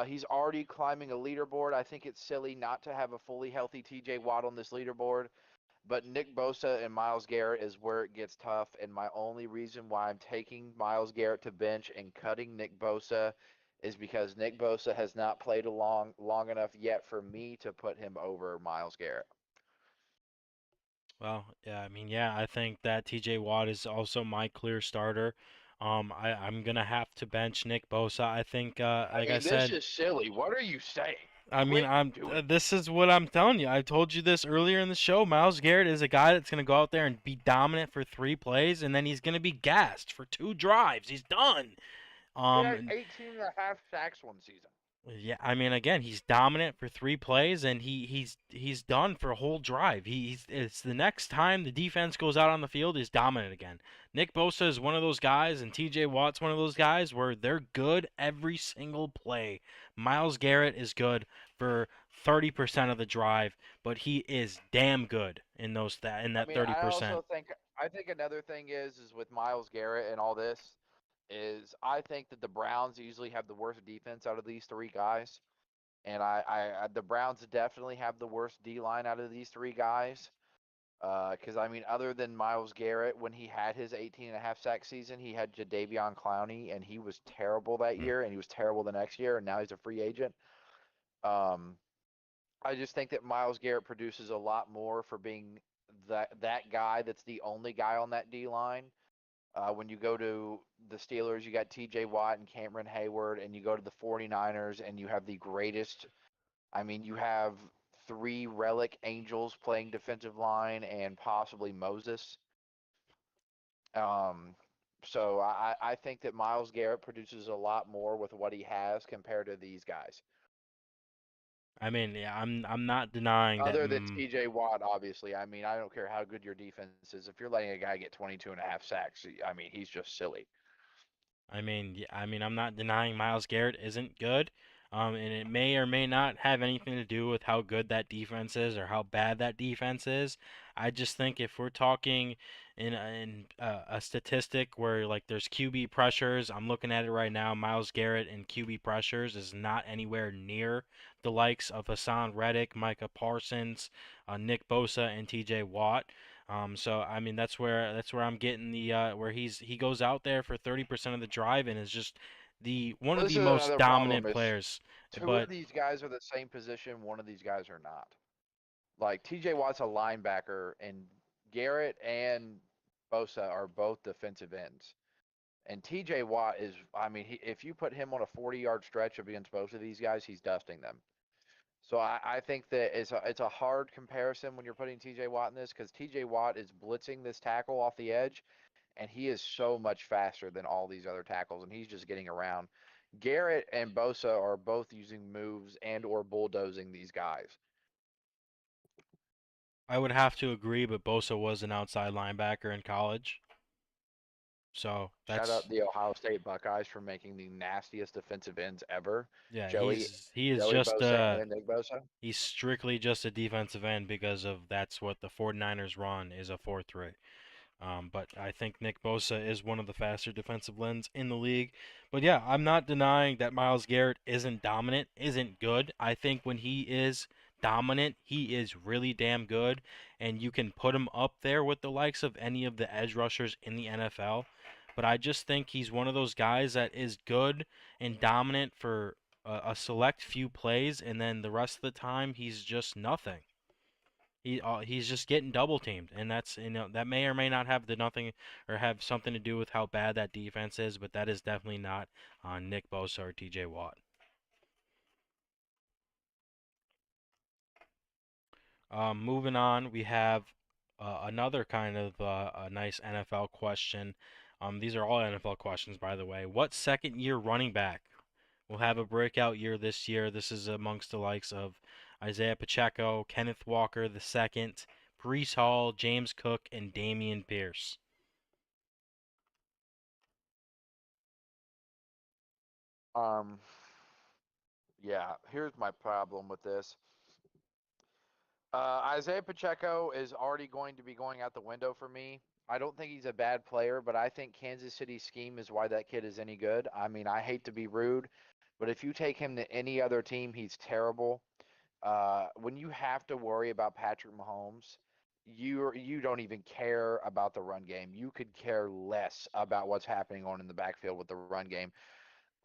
He's already climbing a leaderboard. I think it's silly not to have a fully healthy TJ Watt on this leaderboard. But Nick Bosa and Miles Garrett is where it gets tough. And my only reason why I'm taking Miles Garrett to bench and cutting Nick Bosa is because Nick Bosa has not played long enough yet for me to put him over Miles Garrett. Well, yeah, I mean, yeah, I think that TJ Watt is also my clear starter. I'm gonna have to bench Nick Bosa. I think, I like I mean, this said, is silly. What are you saying? I mean, Quit doing this is what I'm telling you. I told you this earlier in the show. Miles Garrett is a guy that's gonna go out there and be dominant for 3 plays, and then he's gonna be gassed for 2 drives. He's done. it. He had And 18 and a half sacks one season. Yeah, I mean, again, he's dominant for 3 plays, and he's done for a whole drive. He's it's the next time the defense goes out on the field, he's dominant again. Nick Bosa is one of those guys, and T.J. Watt's one of those guys where they're good every single play. Myles Garrett is good for 30% of the drive, but he is damn good in I that mean, I 30%. also think I think another thing is with Miles Garrett and all this is I think that the Browns usually have the worst defense out of these three guys, and the Browns definitely have the worst D line out of these three guys. Because I mean, other than Miles Garrett, when he had his 18 and a half sack season, he had Jadeveon Clowney, and he was terrible that year, and he was terrible the next year, and now he's a free agent. Um, I just think that Miles Garrett produces a lot more for being that guy that's the only guy on that D line. When you go to the Steelers, you got TJ Watt and Cameron Hayward, and you go to the 49ers, and you have the greatest. I mean, you have three relic angels playing defensive line and possibly Moses. Um, so I think that Miles Garrett produces a lot more with what he has compared to these guys. I mean, yeah, I'm not denying that. Other than TJ Watt, obviously. I mean, I don't care how good your defense is. If you're letting a guy get 22 and a half sacks, I mean, he's just silly. I mean, yeah, I mean, I'm not denying Myles Garrett isn't good, and it may or may not have anything to do with how good that defense is or how bad that defense is. I just think if we're talking in a statistic where like there's QB pressures, I'm looking at it right now. Myles Garrett and QB pressures is not anywhere near the likes of Hassan Reddick, Micah Parsons, Nick Bosa, and T.J. Watt. So I mean that's where I'm getting the where he goes out there for 30% of the drive and is just the one of This the is most another problem dominant is players. two But of these guys are the same position, one of these guys are not. Like TJ Watt's a linebacker and Garrett and Bosa are both defensive ends. And TJ Watt is, I mean, if you put him on a 40-yard stretch against both of these guys, he's dusting them. So I think that it's a hard comparison when you're putting TJ Watt in this because TJ Watt is blitzing this tackle off the edge, and he is so much faster than all these other tackles, and he's just getting around. Garrett and Bosa are both using moves and or bulldozing these guys. I would have to agree, but Bosa was an outside linebacker in college. So Shout that's out the Ohio State Buckeyes for making the nastiest defensive ends ever. yeah, Joey he is Joey just Bosa and Nick Bosa. he's strictly just a defensive end because of that's what the 49ers run is a 4-3. But I think Nick Bosa is one of the faster defensive ends in the league. But yeah, I'm not denying that Myles Garrett isn't dominant, isn't good. I think when he is dominant, he is really damn good, and you can put him up there with the likes of any of the edge rushers in the NFL. But I just think he's one of those guys that is good and dominant for a select few plays, and then the rest of the time he's just nothing. He's just getting double teamed, and that's that may or may not have the nothing or have something to do with how bad that defense is, but that is definitely not on Nick Bosa or T.J. Watt. Moving on, we have another kind of a nice NFL question. These are all NFL questions, by the way. What second-year running back will have a breakout year this year? This is amongst the likes of Isaiah Pacheco, Kenneth Walker the second, Brees Hall, James Cook, and Damian Pierce. Um, yeah, here's my problem with this. Isaiah Pacheco is already going to be going out the window for me. I don't think he's a bad player, but I think Kansas City's scheme is why that kid is any good. I mean, I hate to be rude, but if you take him to any other team, he's terrible. When you have to worry about Patrick Mahomes, you don't even care about the run game. You could care less about what's happening on in the backfield with the run game.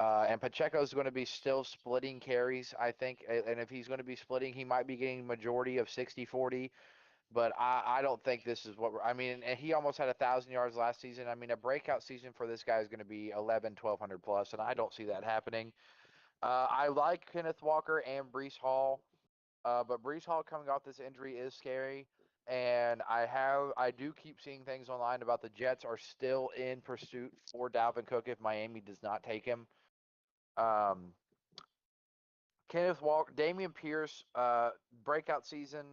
And Pacheco's going to be still splitting carries, I think. And if he's going to be splitting, he might be getting majority of 60-40. But I don't think this is what I mean, and he almost had 1,000 yards last season. I mean, a breakout season for this guy is going to be 11, 1,200 plus, and I don't see that happening. I like Kenneth Walker and Brees Hall, but Brees Hall coming off this injury is scary. And I do keep seeing things online about the Jets are still in pursuit for Dalvin Cook if Miami does not take him. Um, Kenneth Walker, Damian Pierce, breakout season.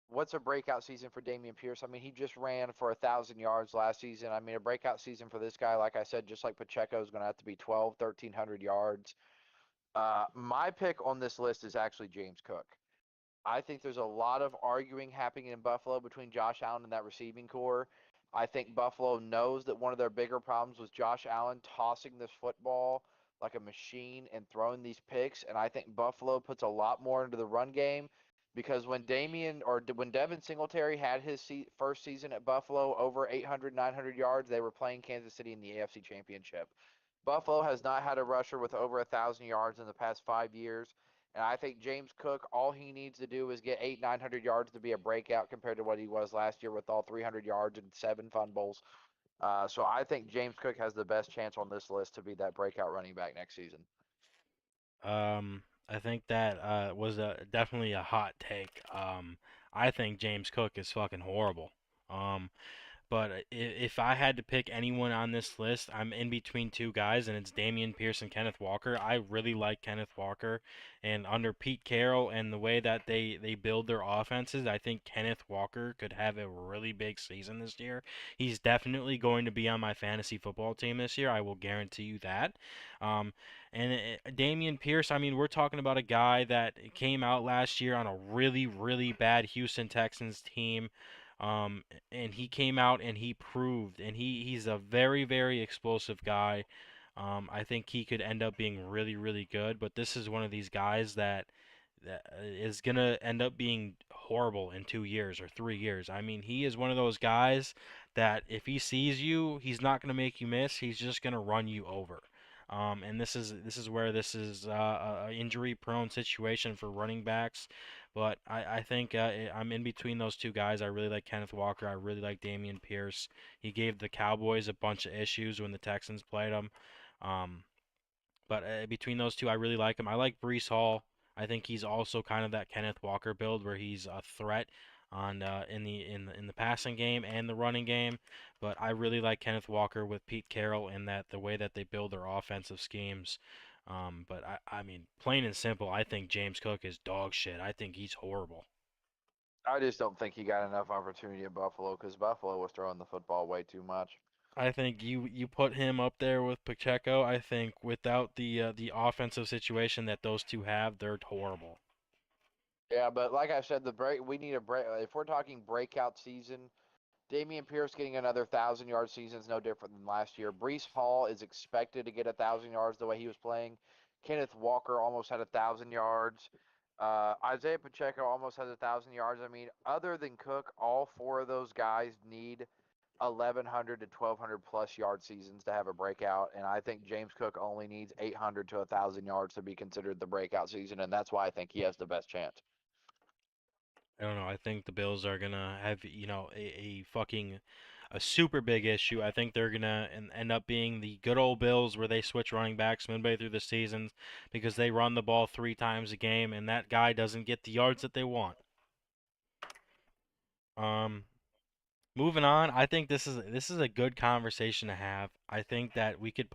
What's a breakout season for Damian Pierce? I mean, he just ran for 1,000 yards last season. I mean, a breakout season for this guy, like I said, just like Pacheco, is going to have to be 12, 1,300 yards. My pick on this list is actually James Cook. I think there's a lot of arguing happening in Buffalo between Josh Allen and that receiving core. I think Buffalo knows that one of their bigger problems was Josh Allen tossing this football like a machine and throwing these picks. And I think Buffalo puts a lot more into the run game because when Devin Singletary had his first season at Buffalo over 800, 900 yards, they were playing Kansas City in the AFC Championship. Buffalo has not had a rusher with over 1,000 yards in the past 5 years. And I think James Cook, all he needs to do is get 900 yards to be a breakout compared to what he was last year with all 300 yards and 7 fumbles. So I think James Cook has the best chance on this list to be that breakout running back next season. I think that was definitely a hot take. I think James Cook is fucking horrible. Um, But if I had to pick anyone on this list, I'm in between two guys, and it's Damian Pierce and Kenneth Walker. I really like Kenneth Walker, and under Pete Carroll and the way that they build their offenses, I think Kenneth Walker could have a really big season this year. He's definitely going to be on my fantasy football team this year. I will guarantee you that. Um, Damian Pierce, I mean, we're talking about a guy that came out last year on a really, really bad Houston Texans team. Um, and he came out and he proved, and he's a very, very explosive guy. I think he could end up being really, really good, but this is one of these guys that is gonna end up being horrible in 2 years or 3 years. I mean, he is one of those guys that if he sees you, he's not gonna make you miss. He's just gonna run you over. And this is where this is a injury-prone situation for running backs. But I think I'm in between those two guys. I really like Kenneth Walker. I really like Damian Pierce. He gave the Cowboys a bunch of issues when the Texans played them. Um, but between those two, I really like him. I like Brees Hall. I think he's also kind of that Kenneth Walker build where he's a threat on in the passing game and the running game. But I really like Kenneth Walker with Pete Carroll and that the way that they build their offensive schemes. But I mean, plain and simple, I think James Cook is dog shit. I think he's horrible. I just don't think he got enough opportunity at Buffalo because Buffalo was throwing the football way too much. I think you put him up there with Pacheco. I think without the offensive situation that those two have, they're horrible. Yeah, but like I said, the break we need a break. If we're talking breakout season, Damian Pierce getting another 1,000 yard season is no different than last year. Brees Hall is expected to get 1,000 yards the way he was playing. Kenneth Walker almost had 1,000 yards. Isaiah Pacheco almost has 1,000 yards. I mean, other than Cook, all four of those guys need 1,100 to 1,200 plus yard seasons to have a breakout, and I think James Cook only needs 800 to 1,000 yards to be considered the breakout season, and that's why I think he has the best chance. I don't know. I think the Bills are gonna have, a fucking a super big issue. I think they're gonna end up being the good old Bills where they switch running backs midway through the seasons because they run the ball 3 times a game and that guy doesn't get the yards that they want. Um, Moving on, I think this is a good conversation to have. I think that we could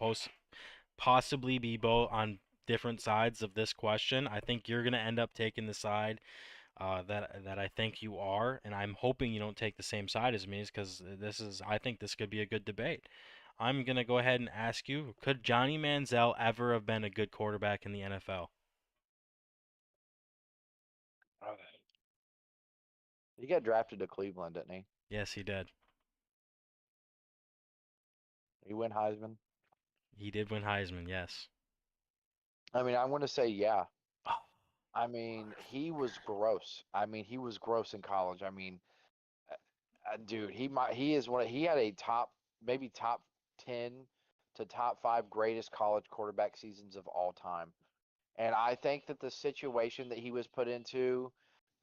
possibly be both on different sides of this question. I think you're gonna end up taking the side that I think you are, and I'm hoping you don't take the same side as me, because I think this could be a good debate. I'm gonna go ahead and ask you: could Johnny Manziel ever have been a good quarterback in the NFL? He got drafted to Cleveland, didn't he? Yes, he did. He went Heisman. He did win Heisman. Yes. I mean, I'm going to say yeah. Oh, I mean, he was gross. I mean, he was gross in college. I mean, dude, he had a maybe top 10 to top 5 greatest college quarterback seasons of all time. And I think that the situation that he was put into,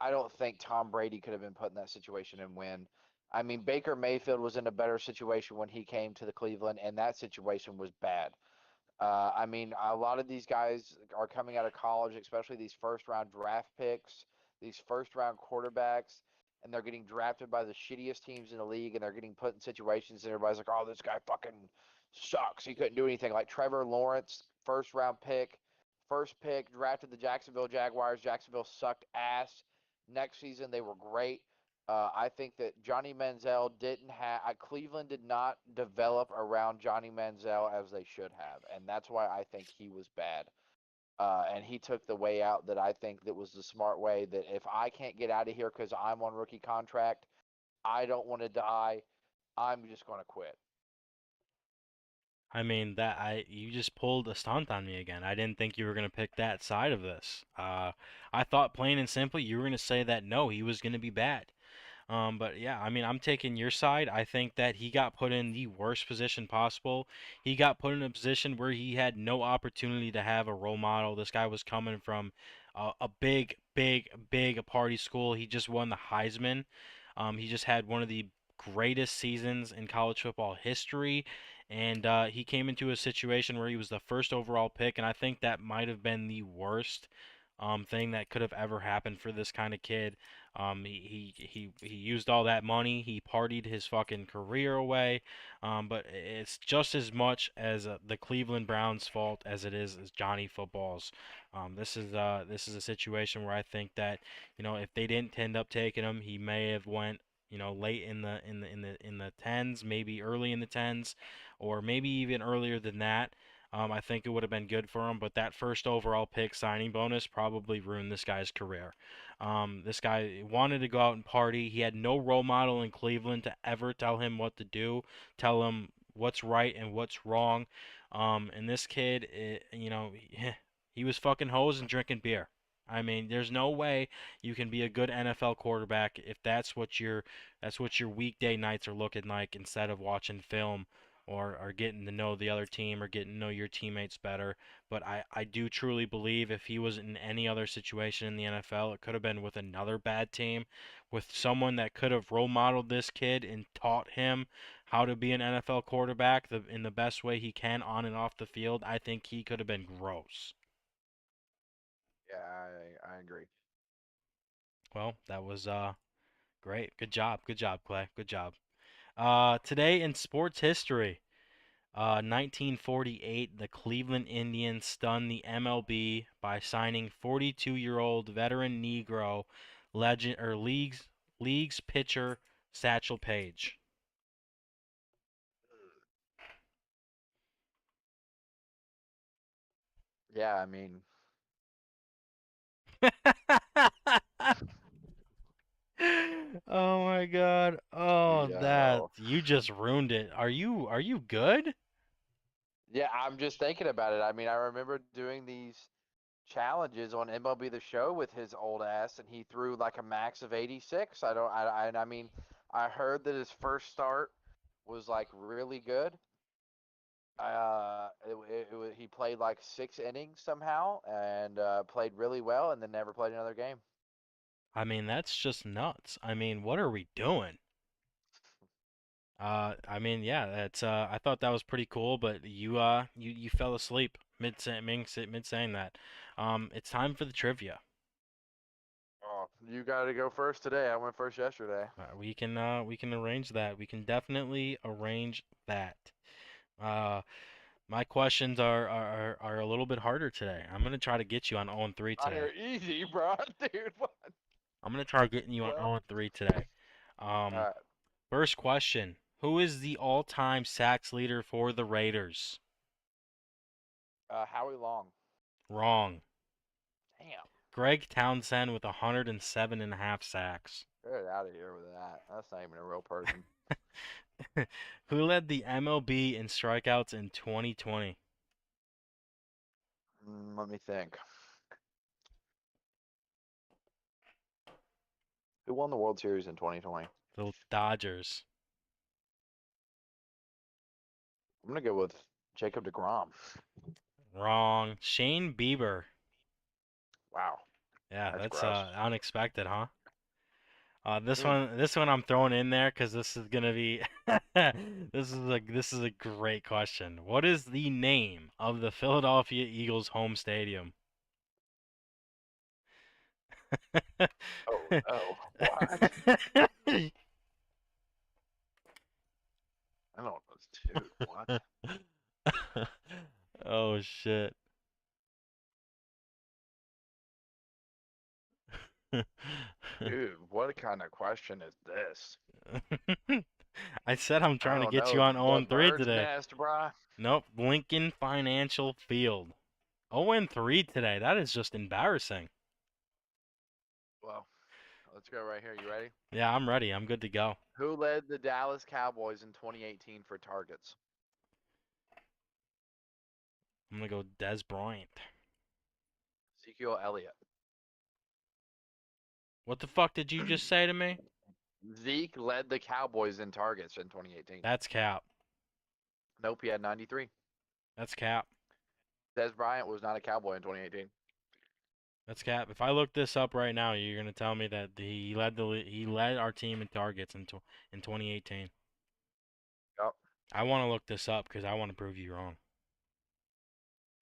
I don't think Tom Brady could have been put in that situation and win. I mean, Baker Mayfield was in a better situation when he came to the Cleveland, and that situation was bad. I mean, a lot of these guys are coming out of college, especially these first round draft picks, these first round quarterbacks, and they're getting drafted by the shittiest teams in the league, and they're getting put in situations, and everybody's like, oh, this guy fucking sucks. He couldn't do anything. Like Trevor Lawrence, first round pick, first pick, drafted the Jacksonville Jaguars. Jacksonville sucked ass. Next season, they were great. I think that Johnny Manziel didn't have Cleveland did not develop around Johnny Manziel as they should have, and that's why I think he was bad. And he took the way out that I think that was the smart way. That if I can't get out of here because I'm on rookie contract, I don't want to die. I'm just going to quit. I mean that I you just pulled a stunt on me again. I didn't think you were gonna pick that side of this. I thought plain and simply you were gonna say that no, he was gonna be bad. But yeah, I mean, I'm taking your side. I think that he got put in the worst position possible. He got put in a position where he had no opportunity to have a role model. This guy was coming from a big party school. He just won the Heisman. He just had one of the greatest seasons in college football history. And he came into a situation where he was the first overall pick, and I think that might have been the worst thing that could have ever happened for this kind of kid. He used all that money. He partied his fucking career away. But it's just as much as the Cleveland Browns' fault as it is as Johnny Football's. This is a situation where I think that if they didn't end up taking him, he may have went late in the tens, maybe early in the tens, or maybe even earlier than that. I think it would have been good for him, but that first overall pick signing bonus probably ruined this guy's career. This guy wanted to go out and party. He had no role model in Cleveland to ever tell him what to do, tell him what's right and what's wrong. And this kid, he was fucking hoes and drinking beer. I mean, there's no way you can be a good NFL quarterback if that's what your weekday nights are looking like instead of watching film or getting to know the other team or getting to know your teammates better. But I do truly believe if he was in any other situation in the NFL, it could have been with another bad team, with someone that could have role modeled this kid and taught him how to be an NFL quarterback in the best way he can on and off the field. I think he could have been gross. Yeah, I agree. Well, that was great. Good job. Good job, Clay. Good job. Today in sports history. 1948, the Cleveland Indians stunned the MLB by signing 42-year-old veteran Negro legend or league's pitcher Satchel Paige. Yeah, I mean, Oh my God. Oh, that yo. you just ruined it. Are you good? Yeah, I'm just thinking about it. I mean, I remember doing these challenges on MLB The Show with his old ass, and he threw like a max of 86. I don't. I mean, I heard that his first start was like really good. He played like 6 innings somehow and played really well, and then never played another game. I mean, that's just nuts. I mean, what are we doing? I mean, yeah, that's I thought that was pretty cool, but you fell asleep mid saying that. It's time for the trivia. Oh, you got to go first today. I went first yesterday. We can arrange that. We can definitely arrange that. Uh, my questions are a little bit harder today. I'm gonna try to get you on 0 and 3 Mine today. are easy, bro, dude. What? I'm gonna try getting you on Well, 0 and 3 today. all Um, right. First question: Who is the all-time sacks leader for the Raiders? Howie Long. Wrong. Damn. Greg Townsend with 107.5 sacks. Get out of here with that. That's not even a real person. Who led the MLB in strikeouts in 2020? Let me think. Who won the World Series in 2020? The Dodgers. I'm gonna go with Jacob DeGrom. Wrong. Shane Bieber. Wow, Yeah, that's that's gross. unexpected, huh? This Mm. one, this one I'm throwing in there because this is gonna be, this is a great question. What is the name of the Philadelphia Eagles home stadium? Oh no, what? I don't know. It's two. What? Oh shit. Dude, what kind of question is this? I said I'm I trying to don't get you know. on The 0-3 bird's today. nest, bruh. Nope, Lincoln Financial Field. 0-3 today. That is just embarrassing. Well, let's go right here. You ready? Yeah, I'm ready. I'm good to go. Who led the Dallas Cowboys in 2018 for targets? I'm gonna go Des Bryant. Ezekiel Elliott. What the fuck did you just say to me? Zeke led the Cowboys in targets in 2018. That's cap. Nope, he had 93. That's cap. Des Bryant was not a Cowboy in 2018. That's cap. If I look this up right now, you're gonna tell me that he led our team in targets in 2018. Yep. I want to look this up because I want to prove you wrong.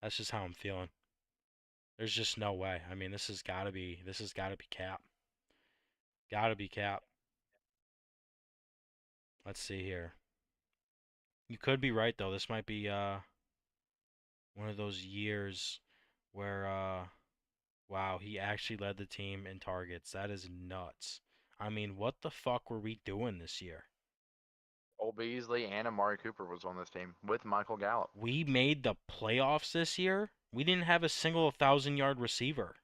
That's just how I'm feeling. There's just no way. I mean, this has gotta be cap. Gotta be cap. Let's see here. You could be right though. This might be one of those years where wow, he actually led the team in targets. That is nuts. I mean, what the fuck were we doing this year? Cole Beasley and Amari Cooper was on this team with Michael Gallup. We made the playoffs this year. We didn't have a single 1,000-yard receiver.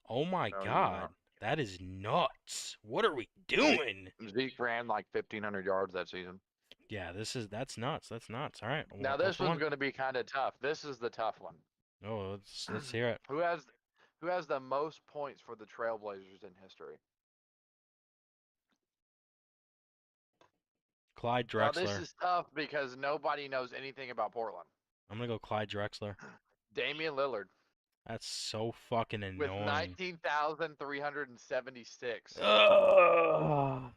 Oh my No, you did not. God. That is nuts. What are we Zeke, doing? Zeke ran like 1,500 yards that season. Yeah, that's nuts. That's nuts. All right, Now what's this one's one? going to be kind of tough. This is the tough one. Oh, let's hear it. Who has the most points for the Trailblazers in history? Clyde Now this Drexler. is tough because nobody knows anything about Portland. I'm gonna go Clyde Drexler. Damian Lillard That's so fucking with annoying. 19,376. Ugh.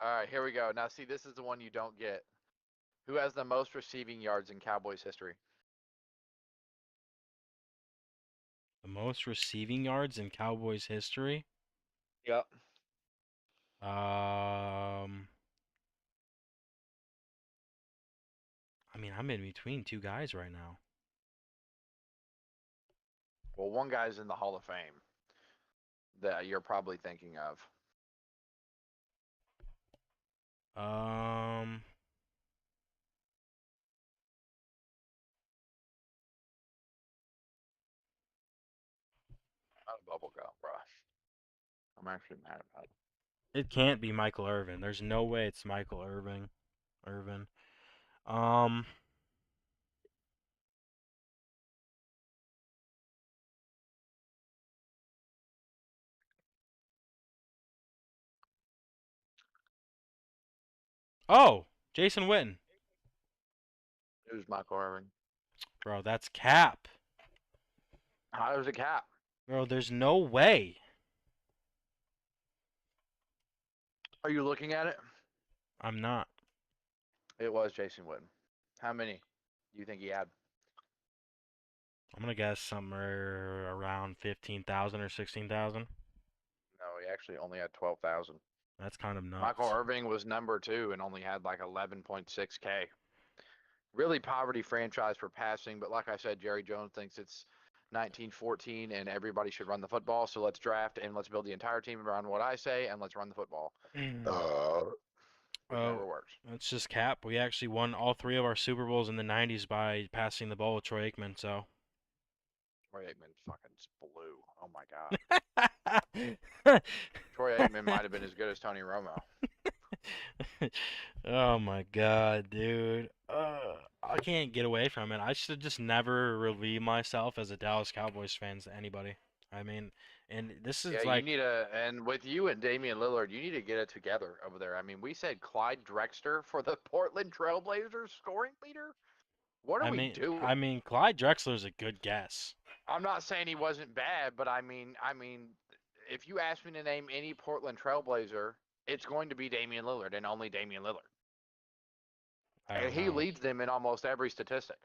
All right, here we go. Now see, this is the one you don't get. Who has the most receiving yards in Cowboys history? The most receiving yards in Cowboys history. Yep. Um, I mean, I'm in between two guys right now. Well, one guy's in the Hall of Fame that you're probably thinking of. Um, Not a bubble gum, bro. I'm actually mad about it. it can't be Michael Irvin. There's no way it's Michael Irvin. Irvin. Um, oh, Jason Witten. Who's Michael Irving? Bro, that's cap. How was a cap? Bro, there's no way. Are you looking at it? I'm not. It was Jason Witten. How many do you think he had? I'm gonna guess somewhere around 15,000 or 16,000. No, he actually only had 12,000. That's kind of Michael nuts. Irving was number two and only had like 11.6K. Really poverty franchise for passing, but like I said, Jerry Jones thinks it's 1914 and everybody should run the football. So let's draft and let's build the entire team around what I say and let's run the football. Which Oh, never works. it's just cap. We actually won all three of our Super Bowls in the 90s by passing the ball with Troy Aikman, so. Troy Aikman fucking blew. Oh my god. Troy Aikman might have been as good as Tony Romo. Oh my God, dude. I can't get away from it. I should just never relieve myself as a Dallas Cowboys fan to anybody. I mean, and this Yeah, is you like, need and with you and Damian Lillard, you need to get it together over there. I mean, we said Clyde Drexler for the Portland Trailblazers scoring leader. What are I we mean, doing? I mean, Clyde Drexler's a good guess. I'm not saying he wasn't bad, but I mean, if you ask me to name any Portland Trailblazer, it's going to be Damian Lillard and only Damian Lillard. I And don't he know. leads them in almost every statistic.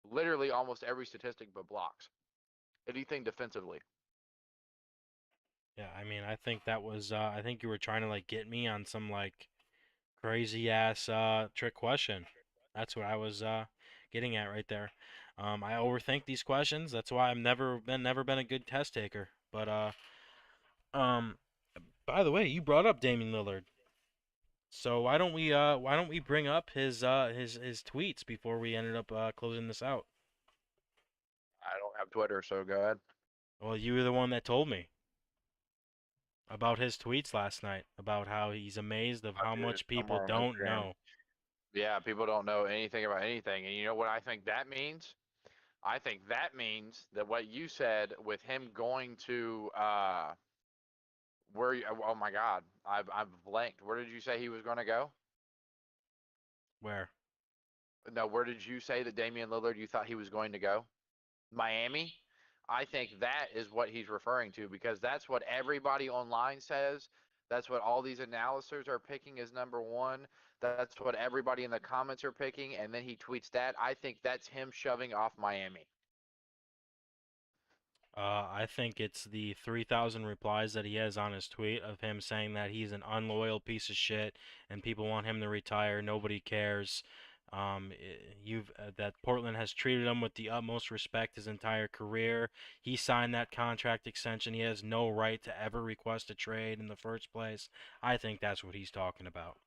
Literally almost every statistic but blocks. Anything defensively. Yeah, I mean, I think that was, I think you were trying to like get me on some like crazy ass trick question. That's what I was getting at right there. I overthink these questions. That's why I've never been a good test taker. But um, by the way, you brought up Damian Lillard. So why don't we bring up his tweets before we ended up closing this out? I don't have Twitter, so go ahead. Well, you were the one that told me about his tweets last night about how he's amazed of Oh, how dude, much people somewhere on don't Instagram. know. Yeah, people don't know anything about anything, and you know what I think that means? I think that means that what you said with him going to where? Oh my God, I've blanked. Where did you say he was going to go? Where? No, where did you say that Damian Lillard you thought he was going to go? Miami. I think that is what he's referring to because that's what everybody online says. That's what all these analysts are picking as number one. That's what everybody in the comments are picking, and then he tweets that. I think that's him shoving off Miami. I think it's the 3,000 replies that he has on his tweet of him saying that he's an unloyal piece of shit and people want him to retire. Nobody cares. That Portland has treated him with the utmost respect his entire career. He signed that contract extension. He has no right to ever request a trade in the first place. I think that's what he's talking about.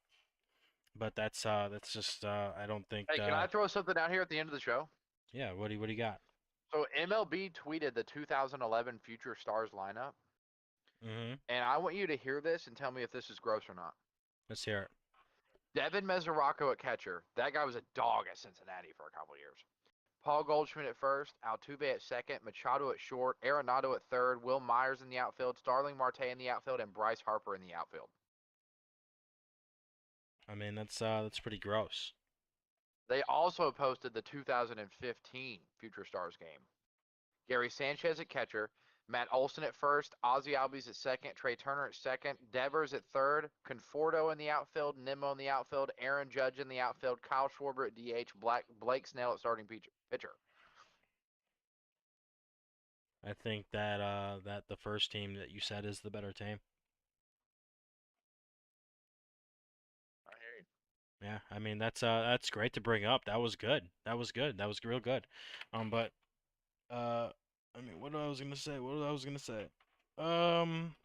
But that's just I don't think Hey, can I throw something out here at the end of the show? yeah. What do you got? So MLB tweeted the 2011 Future Stars lineup, Mm-hmm. and I want you to hear this and tell me if this is gross or not. Let's hear it. Devin Mesoraco at catcher. That guy was a dog at Cincinnati for a couple years. Paul Goldschmidt at first, Altuve at second, Machado at short, Arenado at third, Will Myers in the outfield, Starling Marte in the outfield, and Bryce Harper in the outfield. I mean that's pretty gross. They also posted the 2015 Future Stars game. Gary Sanchez at catcher, Matt Olson at first, Ozzy Albies at second, Trey Turner at second, Devers at third, Conforto in the outfield, Nimmo in the outfield, Aaron Judge in the outfield, Kyle Schwarber at DH, Blake Snell at starting pitcher. I think that the first team that you said is the better team. I hear you. Yeah, I mean that's great to bring up. That was good. That was good. That was real good. But uh, I mean, what I was gonna say? What I was gonna say? Um,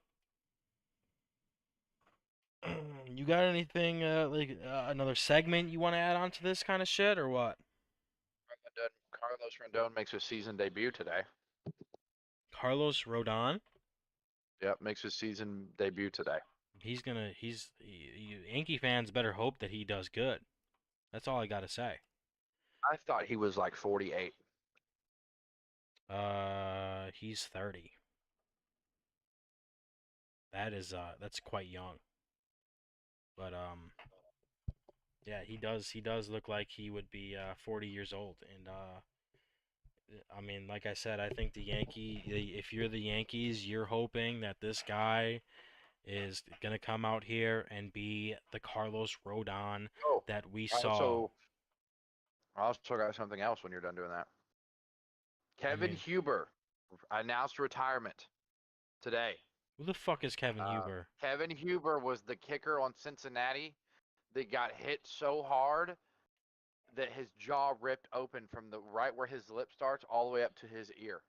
you got anything like another segment you want to add on to this kind of shit or what? Carlos Rendon makes his season debut today. Carlos Rodon. Yep, makes his season debut today. Yankee fans better hope that he does good. That's all I gotta say. I thought he was like 48. He's 30. That's quite young. But yeah, he does look like he would be 40 years old. And I mean, like I said, I think if you're the Yankees, you're hoping that this guy is gonna come out here and be the Carlos Rodon Oh, that we I saw. also got something else when you're done doing that. I Kevin mean, Huber announced retirement today. who the fuck is Kevin Huber? Kevin Huber was the kicker on Cincinnati that got hit so hard that his jaw ripped open from the right where his lip starts all the way up to his ear.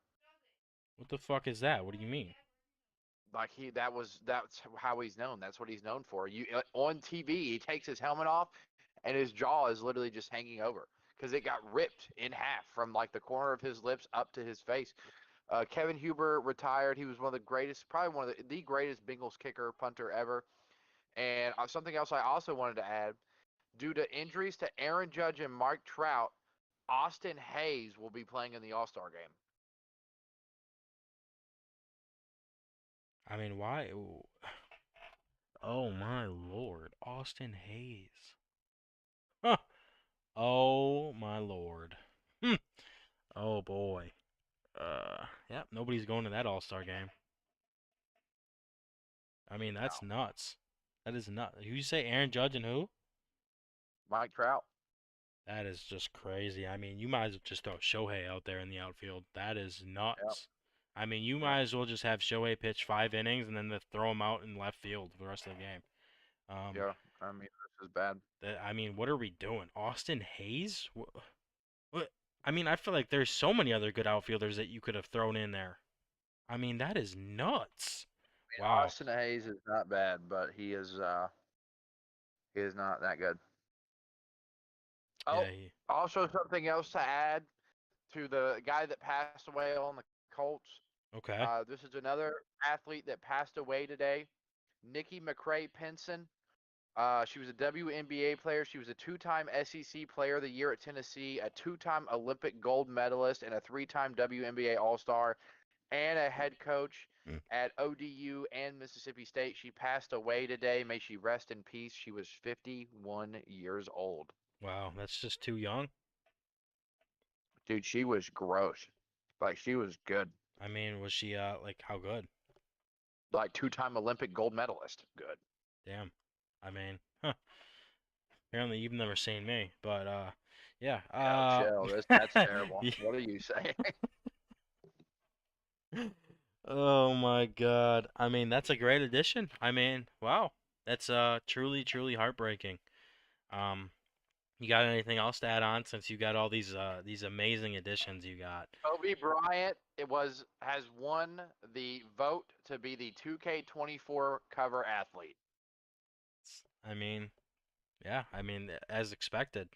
What the fuck is that? What do you mean? Like that's how he's known. That's what he's known for. You on TV, he takes his helmet off, and his jaw is literally just hanging over because it got ripped in half from like the corner of his lips up to his face. Kevin Huber retired. He was one of the greatest, probably one of the greatest Bengals kicker punter ever. And something else I also wanted to add: due to injuries to Aaron Judge and Mike Trout, Austin Hayes will be playing in the All Star game. I mean, why? Oh my lord, Austin Hayes. Huh. Oh my lord. Hmm. Oh boy. Yep, nobody's going to that All-Star game. I mean, No, that's nuts. That is nuts. Who you say Aaron Judge and who? Mike Trout. That is just crazy. I mean, you might as well just throw Shohei out there in the outfield. That is Yep, nuts. I mean, you yep, might as well just have Shohei pitch 5 innings and then throw him out in left field for the rest of the game. Um, yeah. I mean, this is bad. I mean, what are we doing? Austin Hayes? What? I mean, I feel like there's so many other good outfielders that you could have thrown in there. I mean, that is nuts. I mean, Wow. Austin Hayes is not bad, but he is not that good. Yeah, Oh, also something else to add to the guy that passed away on the Colts. okay. This is another athlete that passed away today. Nikki McCray Penson. She was a WNBA player. She was a two-time SEC Player of the Year at Tennessee, a two-time Olympic gold medalist, and a three-time WNBA All-Star, and a head coach Mm. at ODU and Mississippi State. She passed away today. May she rest in peace. She was 51 years old. Wow, that's just too young. Dude, she was gross. Like, she was good. I mean, was she like how good? Like, two-time Olympic gold medalist. Good. Damn. I mean, huh. Apparently you've never seen me, but yeah. Yo, chill. That's terrible. What are you saying? Oh my God. I mean, that's a great addition. I mean, wow. That's truly, truly heartbreaking. Um, you got anything else to add on since you got all these amazing additions you got? Kobe Bryant has won the vote to be the 2K24 cover athlete. I mean, yeah, I mean, as expected.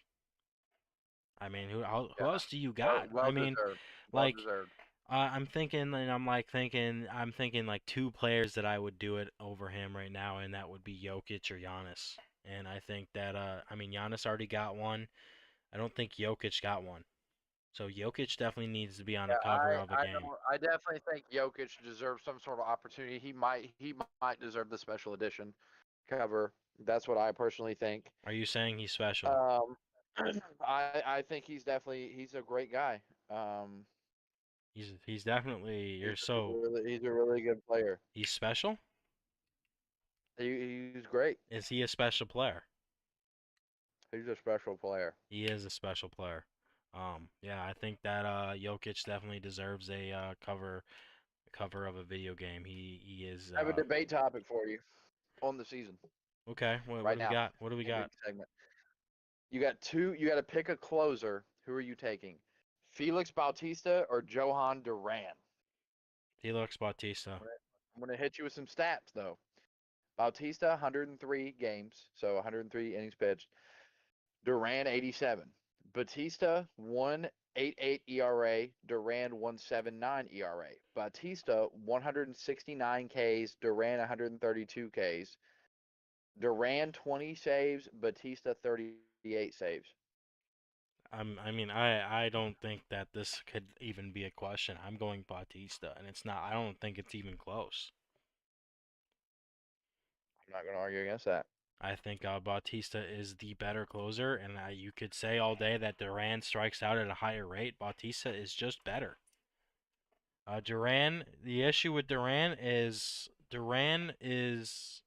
I mean, who Yeah, else do you well, got? I well mean, deserved. Well like deserved. I'm thinking, and I'm thinking like two players that I would do it over him right now, and that would be Jokic or Giannis. And I think that I mean, Giannis already got one. I don't think Jokic got one. So Jokic definitely needs to be on Yeah, a cover of a game. I definitely think Jokic deserves some sort of opportunity. He might deserve the special edition cover. That's what I personally think. Are you saying he's special? Um, I think he's a great guy. Um, He's definitely you're so he's a really good player. he's special? He's great. Is he a special player? He's a special player. He is a special player. Yeah, I think that Jokic definitely deserves a cover of a video game. He is I have a debate topic for you on the season okay. What right do we now. got? What do we got? Ending segment. You got to pick a closer. Who are you taking? Felix Bautista or Johan Duran? Felix Bautista. I'm gonna hit you with some stats though. Bautista 103 games, so 103 innings pitched. Duran 87. Batista 1.88 ERA. Duran 1.79 ERA. Bautista 169 Ks. Duran 132 Ks. Duran 20 saves. Batista 38 saves. I mean, I don't think that this could even be a question. I'm going Bautista, and it's not. I don't think it's even close. I'm not gonna argue against that. I think Bautista is the better closer, and you could say all day that Duran strikes out at a higher rate. Bautista is just better. Duran, the issue with Duran is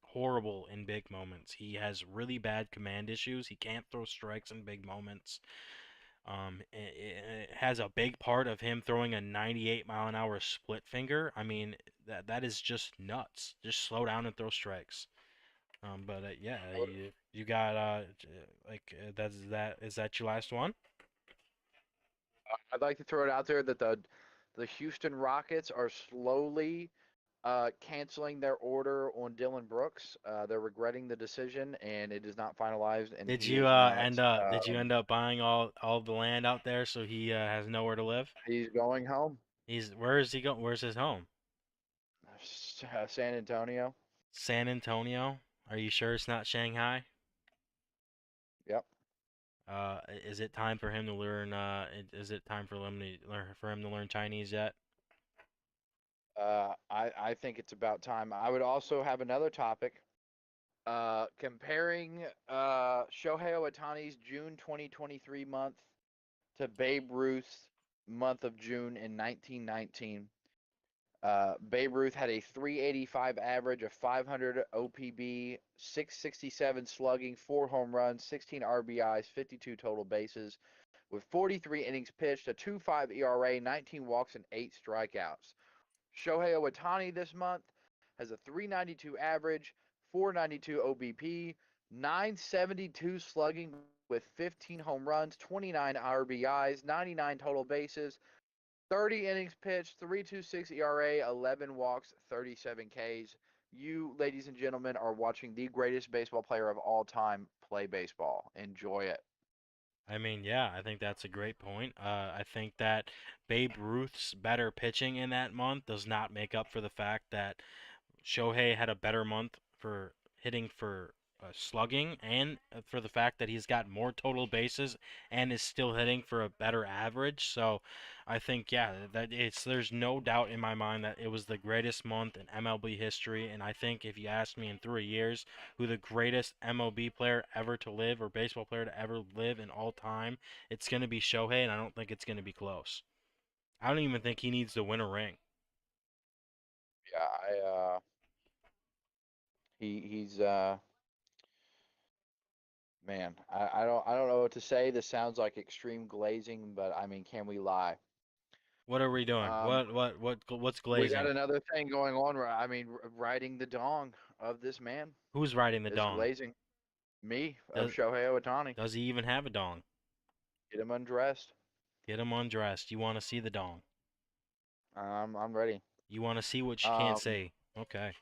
horrible in big moments. He has really bad command issues. He can't throw strikes in big moments. It has a big part of him throwing a 98-mile-an-hour split finger. I mean, that is just nuts. Just slow down and throw strikes. But yeah, you got is that your last one? I'd like to throw it out there that the Houston Rockets are slowly canceling their order on Dylan Brooks. They're regretting the decision, and it is not finalized, and he is not. Did you end up buying all the land out there so he has nowhere to live? He's going home. He's where is he going? Where's his home? San Antonio. San Antonio? Are you sure it's not Shanghai? Yep. Is it time for him to learn? Is it time for him to learn Chinese yet? I think it's about time. I would also have another topic. Comparing Shohei Ohtani's June 2023 month to Babe Ruth's month of June in 1919. Babe Ruth had a 385 average, a 500 OPB, 667 slugging, 4 home runs, 16 RBIs, 52 total bases, with 43 innings pitched, a 2.5 ERA, 19 walks, and 8 strikeouts. Shohei Ohtani this month has a 392 average, 492 OBP, 972 slugging with 15 home runs, 29 RBIs, 99 total bases, 30 innings pitched, 3.26 ERA, 11 walks, 37 Ks. You, ladies and gentlemen, are watching the greatest baseball player of all time play baseball. Enjoy it. I mean, yeah, I think that's a great point. I think that Babe Ruth's better pitching in that month does not make up for the fact that Shohei had a better month for hitting for slugging and for the fact that he's got more total bases and is still hitting for a better average. So I think that there's no doubt in my mind that it was the greatest month in MLB history. And I think if you ask me in 3 years who the greatest MLB player ever to live or baseball player to ever live in all time, it's going to be Shohei, and I don't think it's going to be close. I don't even think he needs to win a ring. Yeah, he's man, I don't know what to say. This sounds like extreme glazing, but I mean, can we lie? What are we doing? Um, What's we got glazing? another thing going on. I mean, riding the dong of this man Who's riding the is dong? glazing. Me of Does Shohei Ohtani. does he even have a dong? Get him undressed. Get him undressed. You want to see the dong. I'm ready. You want to see what she can't Um, say. Okay.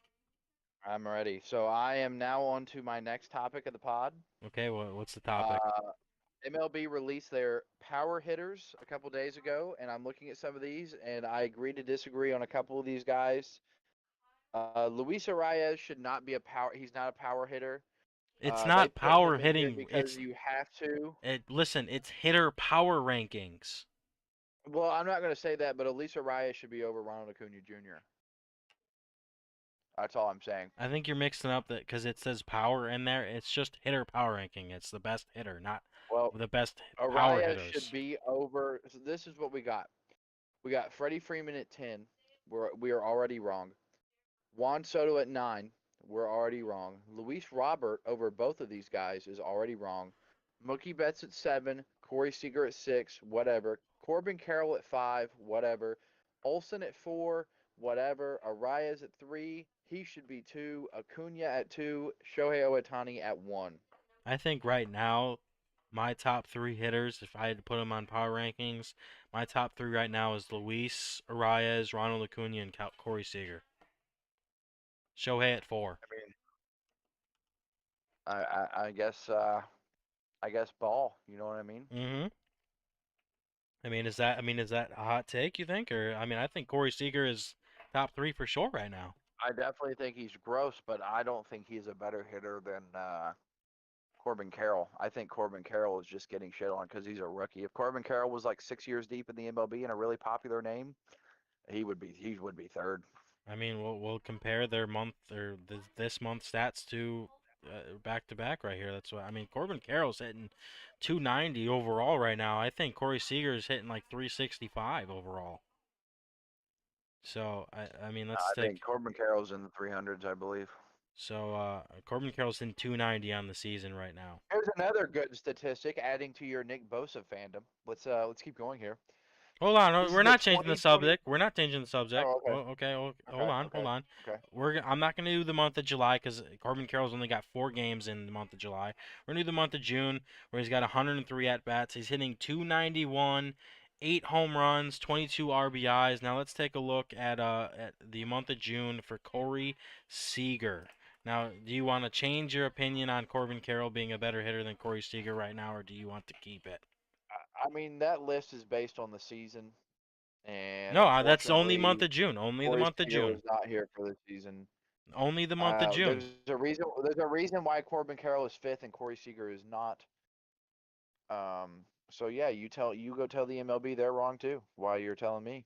I'm ready. So I am now on to my next topic of the pod. Okay, what's the topic? Uh, MLB released their power hitters a couple days ago, and I'm looking at some of these, and I agree to disagree on a couple of these guys. Luis Arias should not be a power. He's not a power hitter. It's They not put power him in here hitting. because you have to. Listen, it's hitter power rankings. Well, I'm not going to say that, but Luis Arias should be over Ronald Acuna Jr. That's all I'm saying. I think you're mixing up that because it says power in there. It's just hitter power ranking. It's the best hitter, not Well, the best power Arias should hitters. be over. So this is what we got. We got Freddie Freeman at 10. We are already wrong. Juan Soto at 9. We're already wrong. Luis Robert over both of these guys is already wrong. Mookie Betts at 7. Corey Seager at 6. Whatever. Corbin Carroll at 5. Whatever. Olson at 4. Whatever. Arias at 3. He should be 2. Acuna at 2. Shohei Ohtani at 1. I think right now, my top three hitters, if I had to put them on power rankings, my top three right now is Luis Arias, Ronald Acuna, and Corey Seager. Shohei at four. I mean, I guess ball. You know what I mean? Mm-hmm. I mean, is that a hot take, you think? Or I mean, I think Corey Seager is top three for sure right now. I definitely think he's gross, but I don't think he's a better hitter than Corbin Carroll. I think Corbin Carroll is just getting shit on because he's a rookie. If Corbin Carroll was like 6 years deep in the MLB and a really popular name, he would be third. I mean, we'll compare their month or this month stats to back to back right here. That's what I mean. Corbin Carroll's hitting 290 overall right now. I think Corey Seager is hitting like 365 overall. So I mean, let's I think take Corbin Carroll's in the 300s, I believe. Corbin Carroll's hitting 290 on the season right now. Here's another good statistic, adding to your Nick Bosa fandom. Let's keep going here. Hold on, This is we're the not changing the 2020. subject. We're not changing the subject. Oh, okay, Okay, hold okay, on, hold okay, on. okay. I'm not gonna do the month of July because Corbin Carroll's only got 4 games in the month of July. We're gonna do the month of June where he's got 103 at bats. He's hitting 291, 8 home runs, 22 RBIs. Now let's take a look at the month of June for Corey Seager. Now, do you want to change your opinion on Corbin Carroll being a better hitter than Corey Seager right now, or do you want to keep it? I mean, that list is based on the season, and No, that's only month unfortunately, of June. Only the Corey month of Seager June. was not here for the season. Only the month of There's June. a reason. There's a reason why Corbin Carroll is fifth and Corey Seager is not. So yeah, you go tell the MLB they're wrong too. Why you're telling me?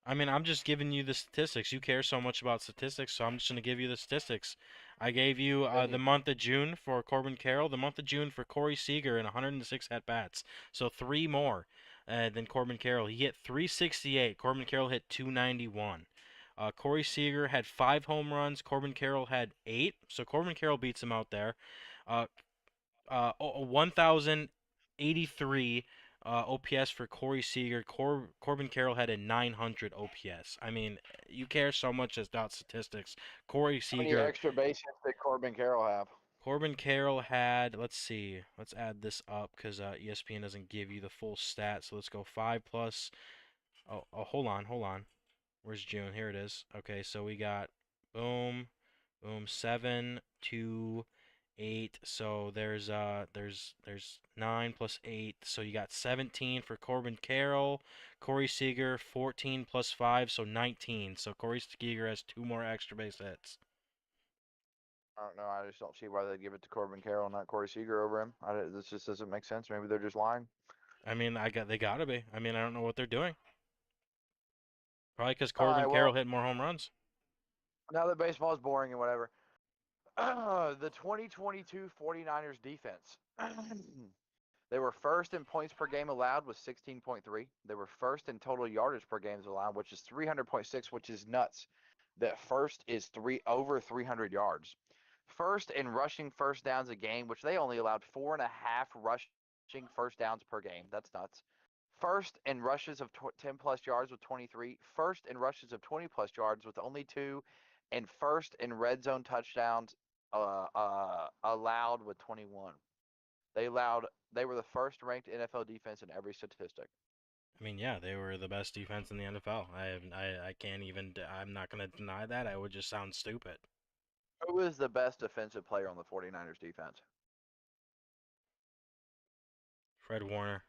I mean, I'm just giving you the statistics. You care so much about statistics, so I'm just going to give you the statistics. I gave you the Opinion. month of June for Corbin Carroll, the month of June for Corey Seager in 106 at bats. So three more than Corbin Carroll. He hit 368. Corbin Carroll hit 291. Corey Seager had 5 home runs. Corbin Carroll had 8. So Corbin Carroll beats him out there. Uh, 1,083 OPS for Corey Seager. Corbin Carroll had a 900 OPS. I mean, you care so much about statistics. Corey How many Seager, extra bases did Corbin Carroll have? Corbin Carroll had, let's see, let's add this up because ESPN doesn't give you the full stat. So let's go 5 plus. Oh, hold on, hold on. Where's June? Here it is. Okay, so we got boom, boom, 7, 2, 8. So there's 9 plus 8. So you got 17 for Corbin Carroll, Corey Seager, 14 plus 5, so 19. So Corey Seager has two more extra base hits. I don't know. I just don't see why they give it to Corbin Carroll, not Corey Seager over him. This just doesn't make sense. Maybe they're just lying. I mean, they gotta be. I mean, I don't know what they're doing. Probably because All right. Corbin Carroll Well, hit more home runs. now that baseball is boring and whatever, the 2022 49ers defense. They were first in points per game allowed with 16.3. They were first in total yardage per games allowed, which is 300.6, which is nuts. That first is over 300 yards. First in rushing first downs a game, which they only allowed 4.5 rushing first downs per game. That's nuts. First in rushes of 10 plus yards with 23. First in rushes of 20 plus yards with only 2, and first in red zone touchdowns allowed with 21. They were the first ranked NFL defense in every statistic. I mean, yeah, they were the best defense in the NFL. I can't even, I'm not gonna deny that. I would just sound stupid. Who is the best defensive player on the 49ers defense? Fred Warner.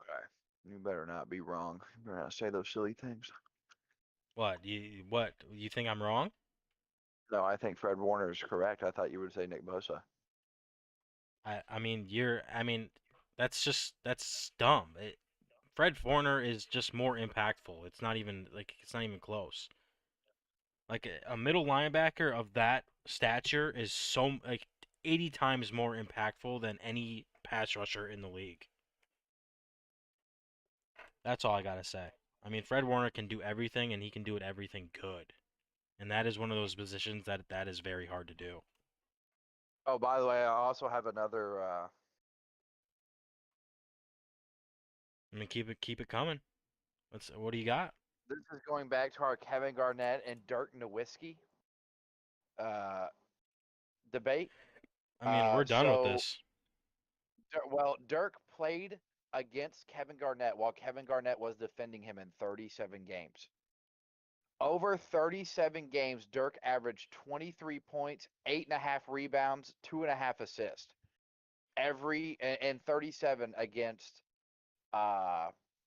Okay. You better not be wrong. You better not say those silly things. What? You think I'm wrong? No, I think Fred Warner is correct. I thought you would say Nick Bosa. I mean, that's dumb. Fred Warner is just more impactful. It's not even close. Like a middle linebacker of that stature is so like 80 times more impactful than any pass rusher in the league. That's all I gotta say. I mean, Fred Warner can do everything, and he can do it everything good. And that is one of those positions that is very hard to do. Oh, by the way, I also have another. I mean, keep it coming. What do you got? This is going back to our Kevin Garnett and Dirk Nowitzki uh, debate. I mean, we're done with So, this. well, Dirk played against Kevin Garnett while Kevin Garnett was defending him in 37 games. Over 37 games, Dirk averaged 23 points, 8.5 rebounds, 2.5 assists. Every in 37 against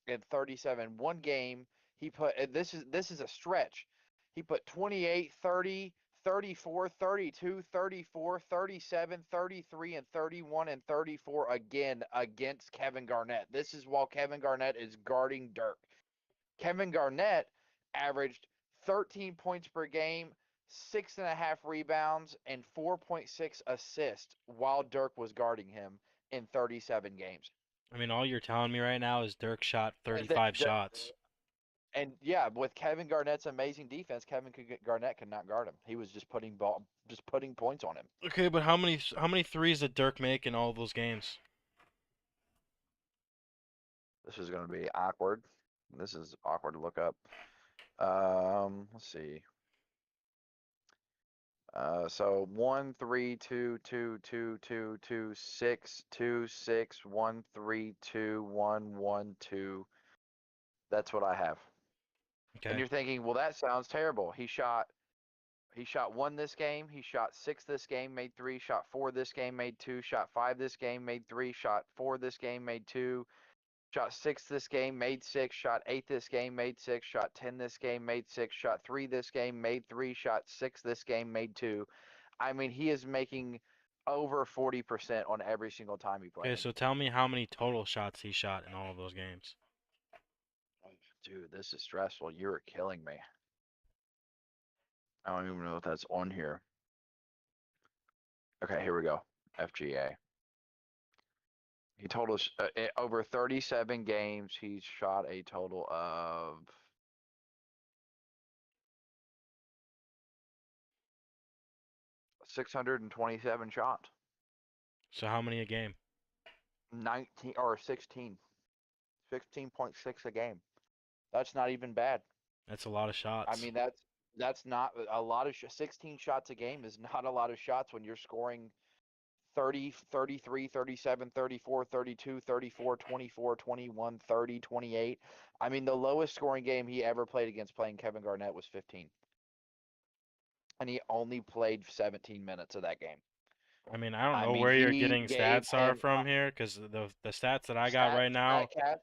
in 37 one game he put this is a stretch. He put 28, 30, 34, 32, 34, 37, 33, and 31 and 34 again against Kevin Garnett. This is while Kevin Garnett is guarding Dirk. Kevin Garnett averaged 13 points per game, 6.5 rebounds, and 4.6 assists while Dirk was guarding him in 37 games. I mean, all you're telling me right now is Dirk shot And, then, 35 shots. and yeah, with Kevin Garnett's amazing defense, Garnett could not guard him. He was just putting points on him. Okay, but how many threes did Dirk make in all of those games? This is going to be awkward. This is awkward to look up. Let's see. So 1-3-2-2-2-2-2-6-2-6-1-3-2-1-1-2. That's what I have. And Okay. you're thinking, well, that sounds terrible. He shot 1 this game, he shot 6 this game, made 3, shot 4 this game, made 2, shot 5 this game, made 3, shot 4 this game, made 2, shot 6 this game, made 6, shot 8 this game, made 6, shot 10 this game, made 6, shot 3 this game, made 3, shot 6 this game, made 2. I mean, he is making over 40% on every single time he Okay, playing. so tell me how many total shots he shot in all of those games. Dude, this is stressful. You're killing me. I don't even know if that's on here. Okay, here we go. FGA. He told us over 37 games, he's shot a total of 627 shots. So how many a game? 19 or 16. 16.6 a game. That's not even bad. That's a lot of I shots. mean, that's not a lot of 16 shots a game is not a lot of shots when you're scoring 30, 33, 37, 34, 32, 34, 24, 21, 30, 28. I mean, the lowest scoring game he ever played against playing Kevin Garnett was 15. And he only played 17 minutes of that game. I mean, I don't I know mean, where you're he getting gave stats are him from here, because the stats that I got stat right now, yeah,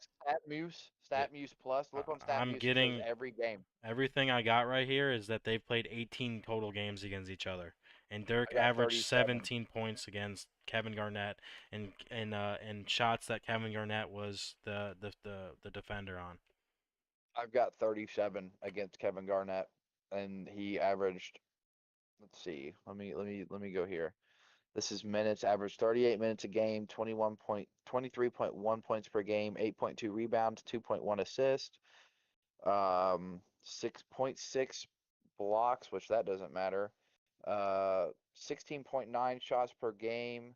StatMuse Plus. Look on I'm StatMuse. It shows getting every game. everything I got right here is that they've played 18 total games against each other, and Dirk I got averaged 37. 17 points against Kevin Garnett, and shots that Kevin Garnett was the defender on. I've got 37 against Kevin Garnett, and he averaged. Let's see. Let me go here. This is minutes, average 38 minutes a game, 23.1 points per game, 8.2 rebounds, 2.1 assists, 6.6 blocks, which that doesn't matter. 16.9 shots per game.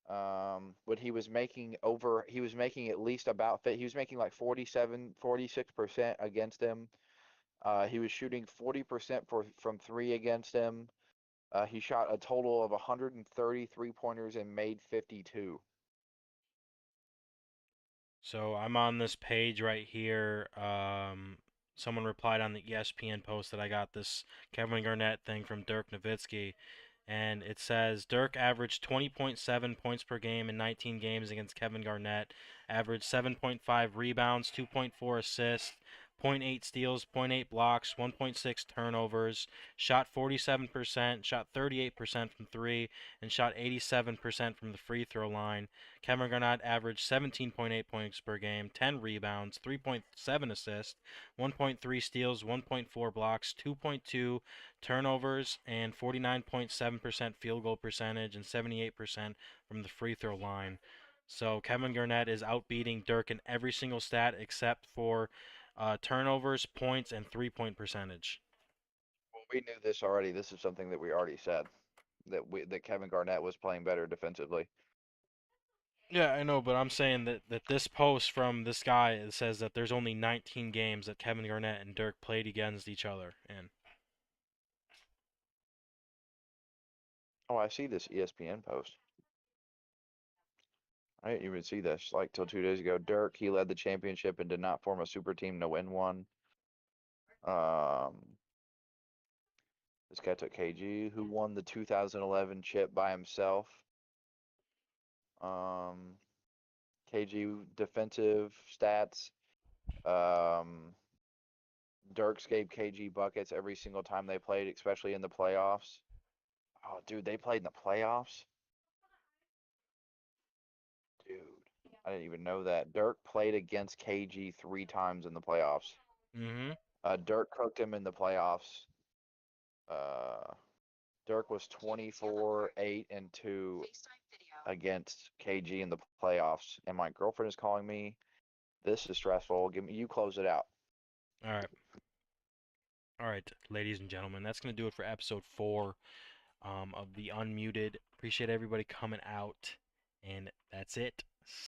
But he was making at least about he was making like 47, 46% against him. He was shooting 40% from three against him. He shot a total of 133 pointers and made 52. So I'm on this page right here. Someone replied on the ESPN post that I got this Kevin Garnett thing from Dirk Nowitzki, and it says Dirk averaged 20.7 points per game in 19 games against Kevin Garnett, averaged 7.5 rebounds, 2.4 assists, zero point 0.8 steals, zero point 0.8 blocks, 1.6 turnovers, shot 47%, shot 38% from three, and shot 87% from the free throw line. Kevin Garnett averaged 17.8 points per game, 10 rebounds, 3.7 assists, 1.3 steals, 1.4 blocks, 2.2 turnovers, and 49.7% field goal percentage and 78% from the free throw line. So Kevin Garnett is outbeating Dirk in every single stat except for turnovers, points, and 3-point percentage. Well, we knew this already. This is something that we already said that Kevin Garnett was playing better defensively. Yeah, I know, but I'm saying that this post from this guy, it says that there's only 19 games that Kevin Garnett and Dirk played against each other in. Oh, I see this ESPN post. I didn't even see this like till 2 days ago. Dirk, he led the championship and did not form a super team to win one. Um, this guy took KG, who won the 2011 chip by himself. Um, KG defensive stats. Um, Dirks gave KG buckets every single time they played, especially in the playoffs. Oh, dude, they played in the playoffs? Dude, I didn't even know that. Dirk played against KG 3 times in the playoffs. Mm-hmm. Dirk cooked him in the playoffs. Uh, Dirk was 24, 8, and 2 against KG in the playoffs. And my girlfriend is calling me. This is stressful. You close it out. All right. All right, ladies and gentlemen, that's going to do it for episode 4 of the Unmuted. Appreciate everybody coming out, and that's it.